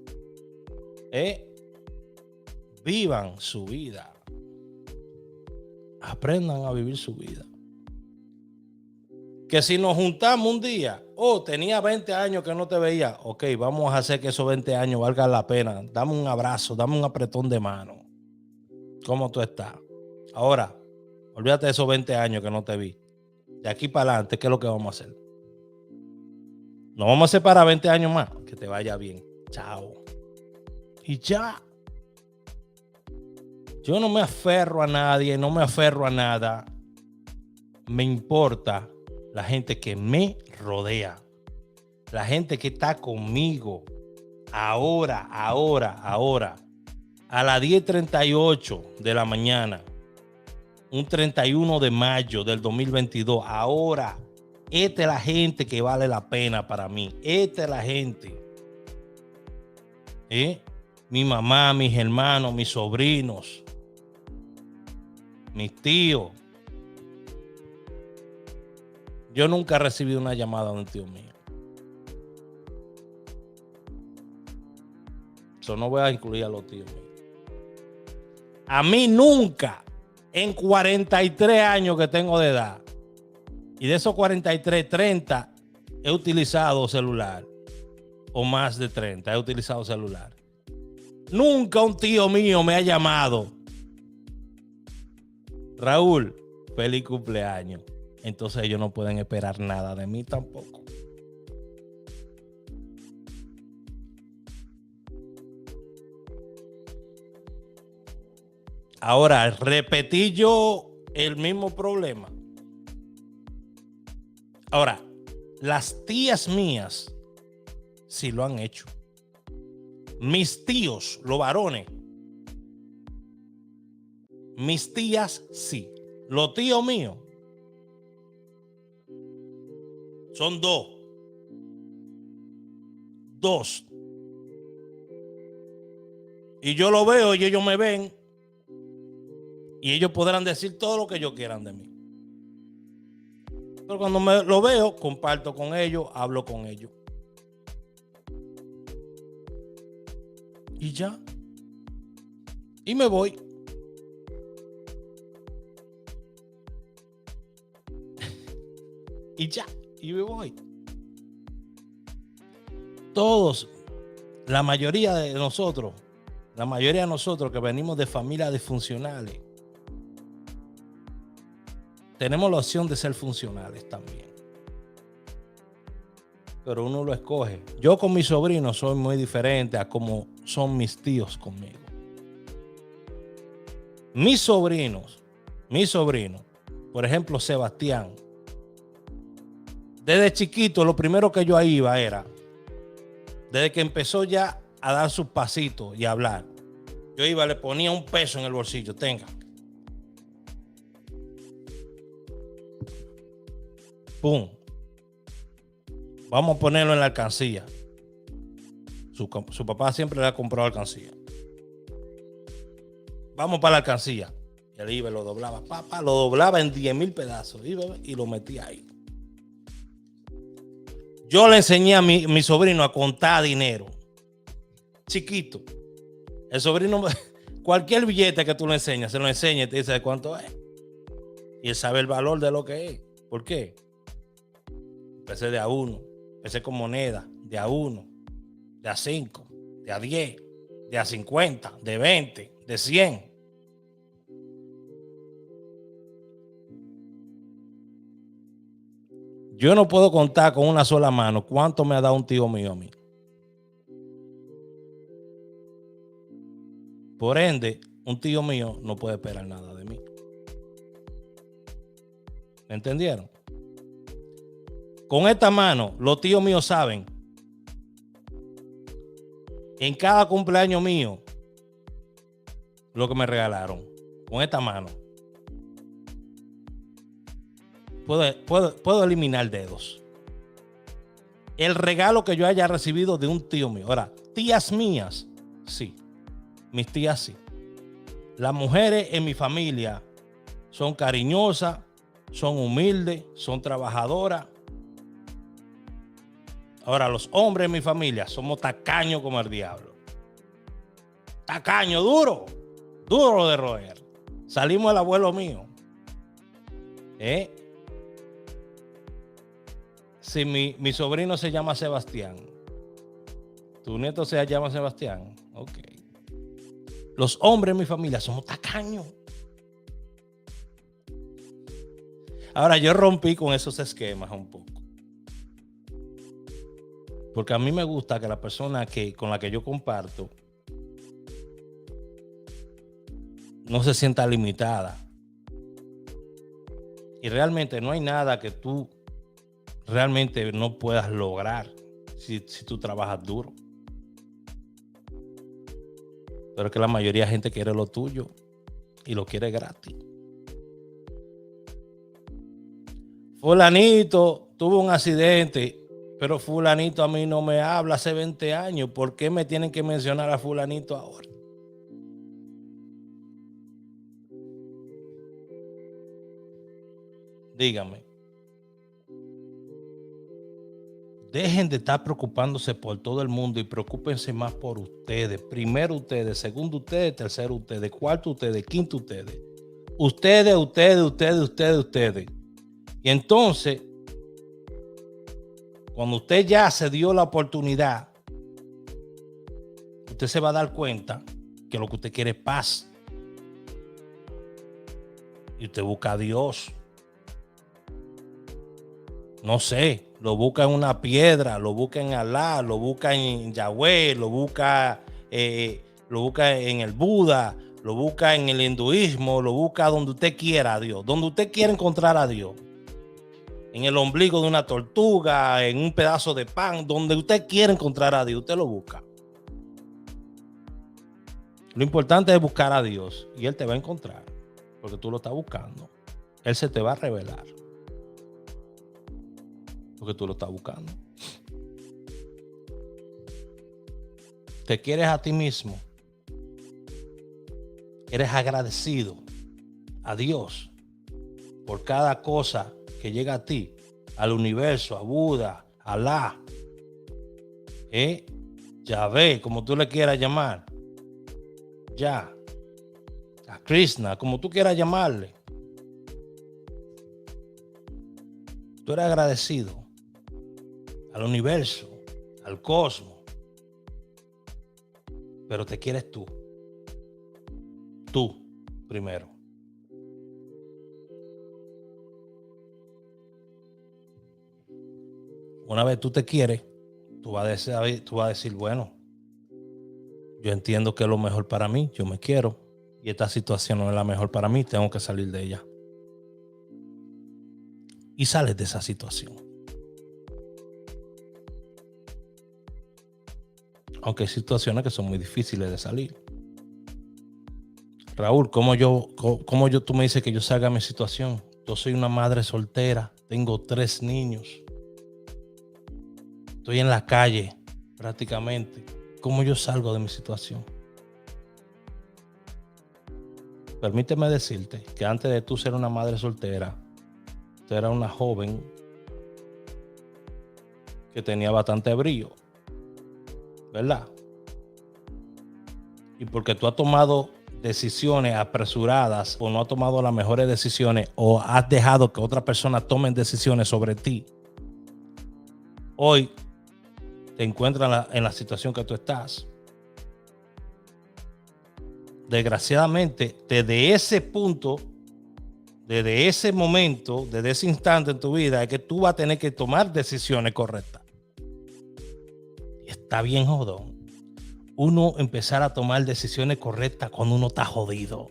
Vivan su vida. Aprendan a vivir su vida. Que si nos juntamos un día, tenía 20 años que no te veía, ok, vamos a hacer que esos 20 años valgan la pena. Dame un abrazo, dame un apretón de mano. ¿Cómo tú estás? Ahora, olvídate de esos 20 años que no te vi. De aquí para adelante, ¿qué es lo que vamos a hacer? Nos vamos a separar 20 años más. Que te vaya bien. Chao. Y ya. Yo no me aferro a nadie, no me aferro a nada. Me importa la gente que me rodea. La gente que está conmigo. Ahora. A las 10:38 de la mañana. Un 31 de mayo del 2022. Ahora. Esta es la gente que vale la pena para mí. Esta es la gente. Mi mamá, mis hermanos, mis sobrinos, mis tíos. Yo nunca he recibido una llamada de un tío mío. Eso no voy a incluir a los tíos míos. A mí nunca, en 43 años que tengo de edad, y de esos 43, 30 he utilizado celular, o más de 30 he utilizado celular. Nunca un tío mío me ha llamado: Raúl, feliz cumpleaños. Entonces ellos no pueden esperar nada de mí tampoco. Ahora, repetí yo el mismo problema. Ahora, las tías mías sí lo han hecho. Mis tíos, los varones. Mis tías sí. Los tíos míos son dos. Y yo lo veo y ellos me ven. Y ellos podrán decir todo lo que ellos quieran de mí. Pero cuando lo veo, comparto con ellos, hablo con ellos. Y ya. Y me voy. Y ya. y me voy. Todos, la mayoría de nosotros que venimos de familias disfuncionales, tenemos la opción de ser funcionales también. Pero uno lo escoge. Yo con mis sobrinos soy muy diferente a como son mis tíos conmigo. Mis sobrinos, por ejemplo, Sebastián, desde chiquito lo primero que yo iba era, desde que empezó ya a dar sus pasitos y a hablar, yo iba, le ponía un peso en el bolsillo, tenga. Pum. Vamos a ponerlo en la alcancía. Su papá siempre le ha comprado alcancía. Vamos para la alcancía. Y él iba y lo doblaba. Papá, lo doblaba en 10,000 pedazos. Iba y lo metía ahí. Yo le enseñé a mi sobrino a contar dinero. Chiquito. El sobrino, cualquier billete que tú le enseñas, se lo enseña y te dice de cuánto es. Y él sabe el valor de lo que es. ¿Por qué? Empecé de a 1. Empecé con moneda. De a 1. De a 5. De a 10. De a 50. De 20. De 100. Yo no puedo contar con una sola mano cuánto me ha dado un tío mío a mí. Por ende, un tío mío no puede esperar nada de mí. ¿Me entendieron? Con esta mano, los tíos míos saben, en cada cumpleaños mío, lo que me regalaron. Con esta mano. Puedo eliminar dedos. El regalo que yo haya recibido de un tío mío. Ahora, tías mías, sí. Mis tías sí. Las mujeres en mi familia son cariñosas, son humildes, son trabajadoras. Ahora, los hombres en mi familia somos tacaños como el diablo. Tacaño, duro de roer. Salimos del abuelo mío. Si mi sobrino se llama Sebastián, tu nieto se llama Sebastián, ok. Los hombres en mi familia somos tacaños. Ahora, yo rompí con esos esquemas un poco. Porque a mí me gusta que la persona con la que yo comparto no se sienta limitada. Y realmente no hay nada que tú realmente no puedas lograr si tú trabajas duro. Pero es que la mayoría de gente quiere lo tuyo y lo quiere gratis. Fulanito tuvo un accidente, pero fulanito a mí no me habla hace 20 años. ¿Por qué me tienen que mencionar a fulanito ahora? Dígame. Dejen de estar preocupándose por todo el mundo y preocúpense más por ustedes. Primero ustedes, segundo ustedes, tercero ustedes, cuarto ustedes, quinto ustedes. Ustedes. Y entonces, cuando usted ya se dio la oportunidad, usted se va a dar cuenta que lo que usted quiere es paz. Y usted busca a Dios. No sé, lo busca en una piedra, lo busca en Alá, lo busca en Yahweh, lo busca en el Buda, lo busca en el hinduismo, lo busca donde usted quiera a Dios, donde usted quiera encontrar a Dios. En el ombligo de una tortuga, en un pedazo de pan, donde usted quiera encontrar a Dios, usted lo busca. Lo importante es buscar a Dios y Él te va a encontrar, porque tú lo estás buscando. Él se te va a revelar, porque tú lo estás buscando. Te quieres a ti mismo. Eres agradecido a Dios por cada cosa que llega a ti, al universo, a Buda, a Alá, Yahvé, como tú le quieras llamar, a Krishna, como tú quieras llamarle. Tú eres agradecido al universo, al cosmos. Pero te quieres tú. Tú primero. Una vez tú te quieres, tú vas a decir, bueno, yo entiendo que es lo mejor para mí, yo me quiero y esta situación no es la mejor para mí, tengo que salir de ella. Y sales de esa situación. Aunque hay situaciones que son muy difíciles de salir. Raúl, ¿cómo tú me dices que yo salga de mi situación? Yo soy una madre soltera, tengo 3 niños. Estoy en la calle prácticamente. ¿Cómo yo salgo de mi situación? Permíteme decirte que antes de tú ser una madre soltera, tú eras una joven que tenía bastante brillo, ¿verdad? Y porque tú has tomado decisiones apresuradas o no has tomado las mejores decisiones o has dejado que otras personas tomen decisiones sobre ti, hoy te encuentras en la situación que tú estás. Desgraciadamente, desde ese punto, desde ese momento, desde ese instante en tu vida, es que tú vas a tener que tomar decisiones correctas. Y está bien jodón uno empezar a tomar decisiones correctas cuando uno está jodido.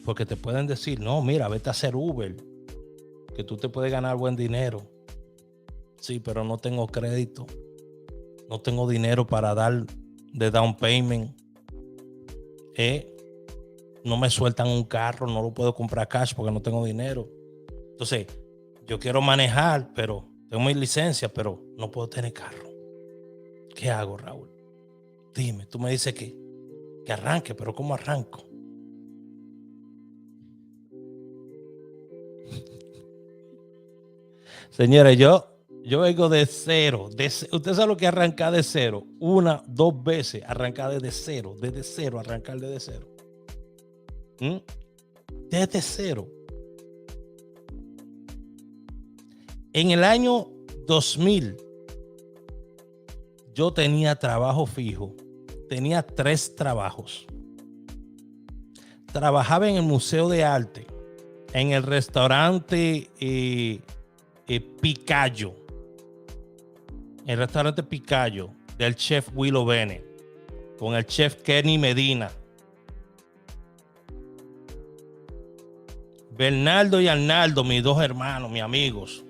Porque te pueden decir, no, mira, vete a hacer Uber, que tú te puedes ganar buen dinero. Sí, pero no tengo crédito. No tengo dinero para dar de down payment. No me sueltan un carro, no lo puedo comprar cash porque no tengo dinero. Entonces, yo quiero manejar, pero tengo mi licencia, pero no puedo tener carro. ¿Qué hago, Raúl? Dime, tú me dices que arranque, pero ¿cómo arranco? Señores, yo vengo de cero. Usted sabe lo que es arrancar de cero. 1, 2 veces arrancar desde cero. Desde cero, arrancar desde cero. Desde cero. En el año 2000, yo tenía trabajo fijo. Tenía 3 trabajos. Trabajaba en el Museo de Arte, en el restaurante Picayo. El restaurante Picayo del chef Willow Bennett, con el chef Kenny Medina. Bernardo y Arnaldo, mis 2 hermanos, mis amigos.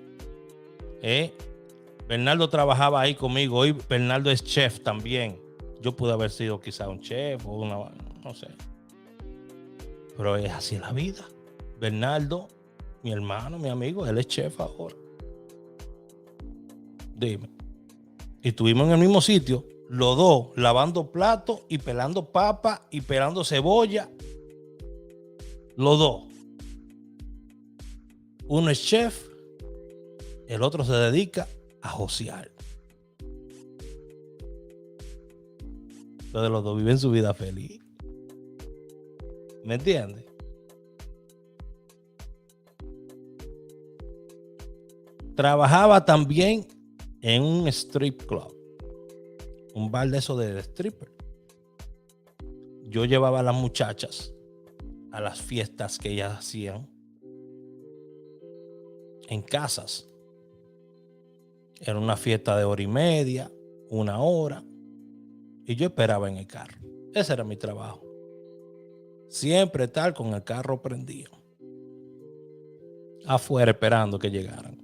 Bernardo trabajaba ahí conmigo. Hoy Bernardo es chef también. Yo pude haber sido quizá un chef o no sé. Pero es así la vida. Bernardo, mi hermano, mi amigo, él es chef ahora. Dime. Y estuvimos en el mismo sitio, los 2, lavando platos y pelando papa y pelando cebolla. Los 2. Uno es chef, el otro se dedica a josear. Entonces los 2 viven su vida feliz. ¿Me entiendes? Trabajaba también en un strip club, un bar de eso de stripper. Yo llevaba a las muchachas a las fiestas que ellas hacían en casas. Era una fiesta de 1 hora y media, 1 hora, y yo esperaba en el carro. Ese era mi trabajo. Siempre estar con el carro prendido, afuera esperando que llegaran.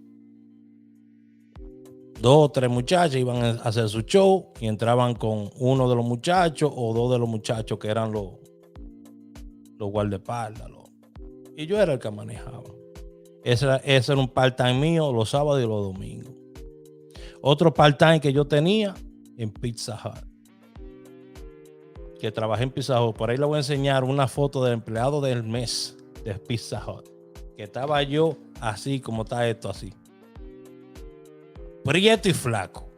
2 o 3 muchachas iban a hacer su show y entraban con uno de los muchachos o 2 de los muchachos que eran los guardaespaldas. Y yo era el que manejaba. Ese era un part-time mío los sábados y los domingos. Otro part-time que yo tenía en Pizza Hut, que trabajé en Pizza Hut. Por ahí le voy a enseñar una foto del empleado del mes de Pizza Hut, que estaba yo así como está esto así, prieto y flaco.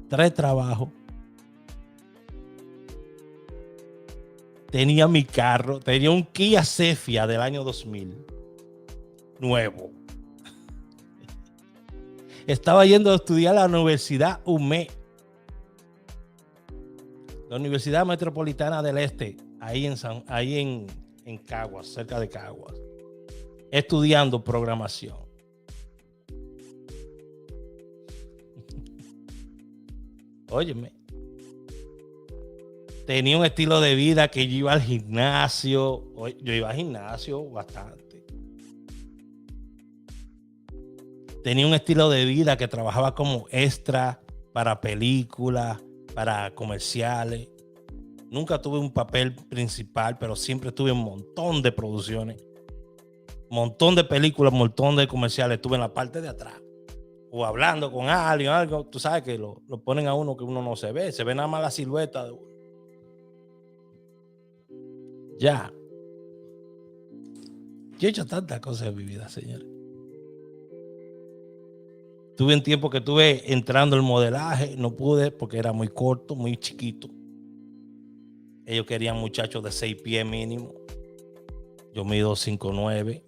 3 trabajos. tenía mi carro, tenía un Kia Cephia del año 2000, nuevo. Estaba yendo a estudiar a la Universidad UME, la Universidad Metropolitana del Este, ahí en Caguas, cerca de Caguas, estudiando programación. Óyeme, tenía un estilo de vida que yo iba al gimnasio. Yo iba al gimnasio bastante. Tenía un estilo de vida que trabajaba como extra para películas, para comerciales. Nunca tuve un papel principal, pero siempre tuve un montón de producciones, un montón de películas, un montón de comerciales. Estuve en la parte de atrás o hablando con alguien, algo. Tú sabes que lo ponen a uno que uno no se ve nada más la silueta de uno. Ya. Yo he hecho tantas cosas en mi vida, señores. Tuve un tiempo que estuve entrando el modelaje, no pude porque era muy corto, muy chiquito. Ellos querían muchachos de 6 pies mínimo. Yo mido 5'9",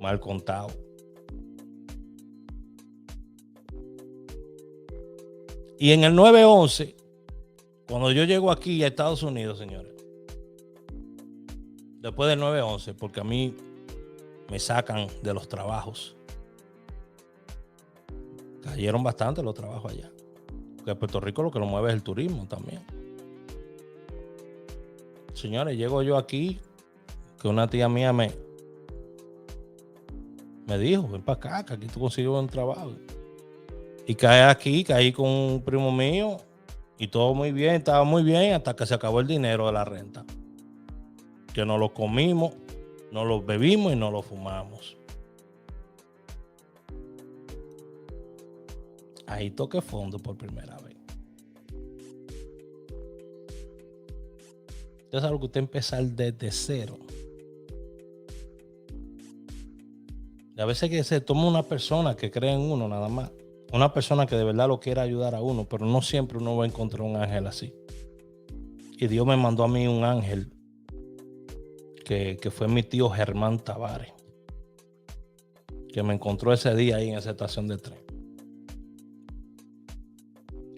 mal contado. Y en el 911, cuando yo llego aquí a Estados Unidos, señores, después del 911, porque a mí me sacan de los trabajos. Cayeron bastante los trabajos allá. Porque en Puerto Rico lo que lo mueve es el turismo también. Señores, llego yo aquí, que una tía mía me dijo, ven para acá, que aquí tú consigues un trabajo. Y caí con un primo mío y todo muy bien, estaba muy bien hasta que se acabó el dinero de la renta. Que no lo comimos, no lo bebimos y no lo fumamos. Ahí toqué fondo por primera vez. Entonces, algo que usted empezar desde cero. Y a veces que se toma una persona que cree en uno nada más. Una persona que de verdad lo quiere ayudar a uno, pero no siempre uno va a encontrar un ángel así. Y Dios me mandó a mí un ángel que fue mi tío Germán Tavares, que me encontró ese día ahí en esa estación de tren.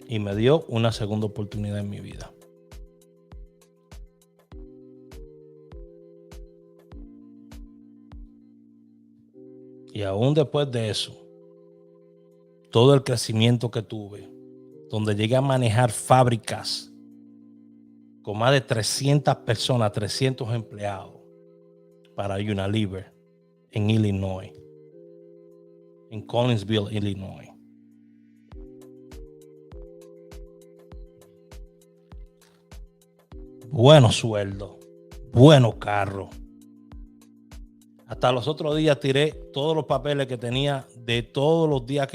Y me dio una segunda oportunidad en mi vida. Y aún después de eso, todo el crecimiento que tuve, donde llegué a manejar fábricas con más de 300 personas, 300 empleados para Unilever en Illinois, en Collinsville, Illinois. Buenos sueldos, buenos carros. Hasta los otros días tiré todos los papeles que tenía de todos los días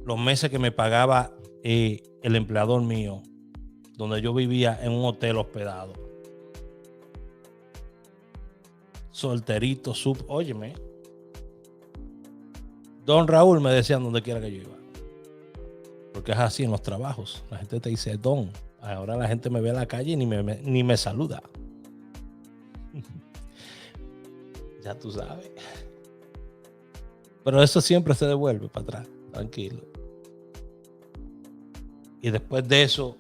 los meses que me pagaba el empleador mío, donde yo vivía en un hotel hospedado. Solterito, óyeme. Don Raúl me decían donde quiera que yo iba. Porque es así en los trabajos. La gente te dice Don. Ahora la gente me ve en la calle y ni me saluda. Ya tú sabes. Pero eso siempre se devuelve para atrás. Tranquilo. Y después de eso,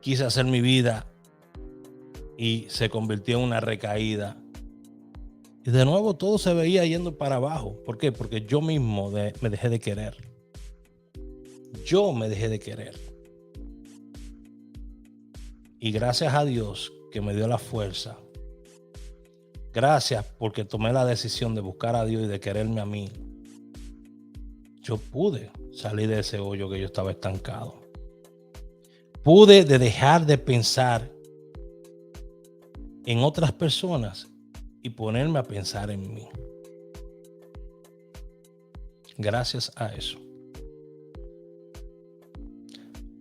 quise hacer mi vida y se convirtió en una recaída. Y de nuevo todo se veía yendo para abajo. ¿Por qué? Porque yo mismo me dejé de querer. Yo me dejé de querer. Y gracias a Dios que me dio la fuerza. Gracias porque tomé la decisión de buscar a Dios y de quererme a mí. Yo pude salir de ese hoyo que yo estaba estancado. Pude dejar de pensar en otras personas y ponerme a pensar en mí. Gracias a eso.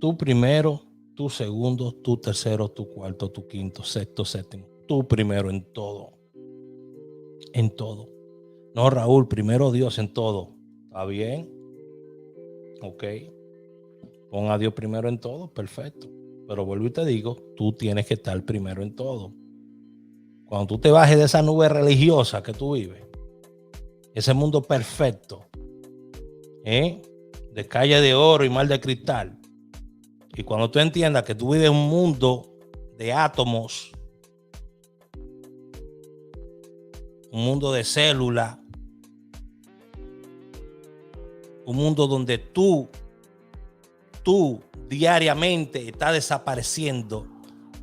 Tú primero, tú segundo, tú tercero, tú cuarto, tú quinto, sexto, séptimo. Tú primero en todo. En todo. No, Raúl, primero Dios en todo. ¿Está bien? Ok. Pon a Dios primero en todo, perfecto. Pero vuelvo y te digo, tú tienes que estar primero en todo. Cuando tú te bajes de esa nube religiosa que tú vives, ese mundo perfecto, de calle de oro y mar de cristal, y cuando tú entiendas que tú vives un mundo de átomos, un mundo de células, un mundo donde tú diariamente estás desapareciendo,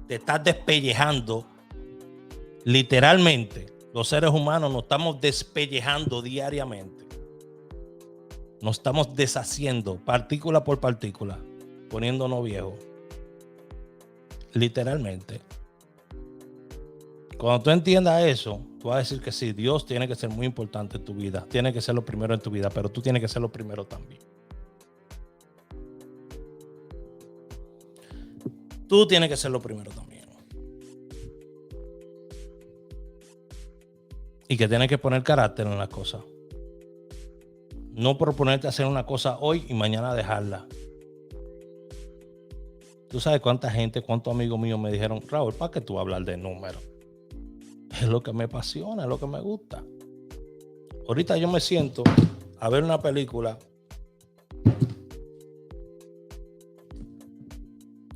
te estás despellejando, literalmente, los seres humanos nos estamos despellejando diariamente. Nos estamos deshaciendo partícula por partícula, poniéndonos viejos. Literalmente. Cuando tú entiendas eso, tú vas a decir que sí, Dios tiene que ser muy importante en tu vida. Tiene que ser lo primero en tu vida, pero tú tienes que ser lo primero también. Tú tienes que ser lo primero también. Y que tienes que poner carácter en las cosas. No proponerte hacer una cosa hoy y mañana dejarla. Tú sabes cuánta gente, cuántos amigos míos me dijeron, Raúl, ¿para qué tú vas a hablar de números? Es lo que me apasiona, es lo que me gusta. Ahorita yo me siento a ver una película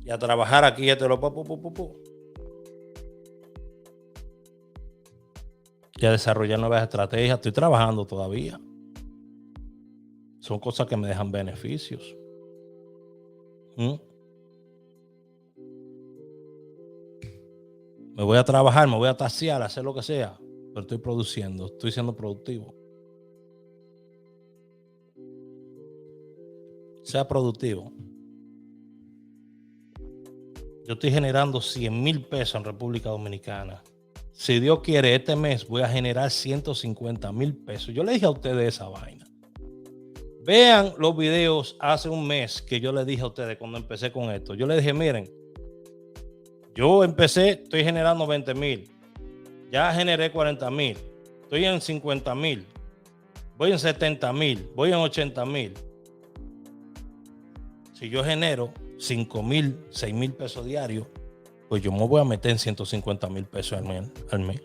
y a trabajar aquí, y a desarrollar nuevas estrategias. Estoy trabajando todavía. Son cosas que me dejan beneficios. Me voy a trabajar, me voy a tasear, hacer lo que sea, pero estoy produciendo, estoy siendo productivo. Sea productivo. Yo estoy generando 100,000 pesos en República Dominicana. Si Dios quiere, este mes voy a generar 150,000 pesos. Yo le dije a ustedes esa vaina. Vean los videos hace un mes que yo les dije a ustedes cuando empecé con esto. Yo les dije, miren, yo empecé, estoy generando 20,000. Ya generé 40,000. Estoy en 50,000. Voy en 70,000. Voy en 80,000. Si yo genero 5,000, 6,000 pesos diarios, pues yo me voy a meter en 150,000 pesos al mes.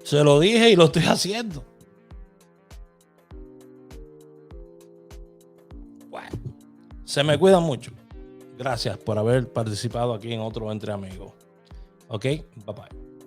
Se lo dije y lo estoy haciendo. Bueno, se me cuida mucho. Gracias por haber participado aquí en otro Entre Amigos. Ok, bye bye.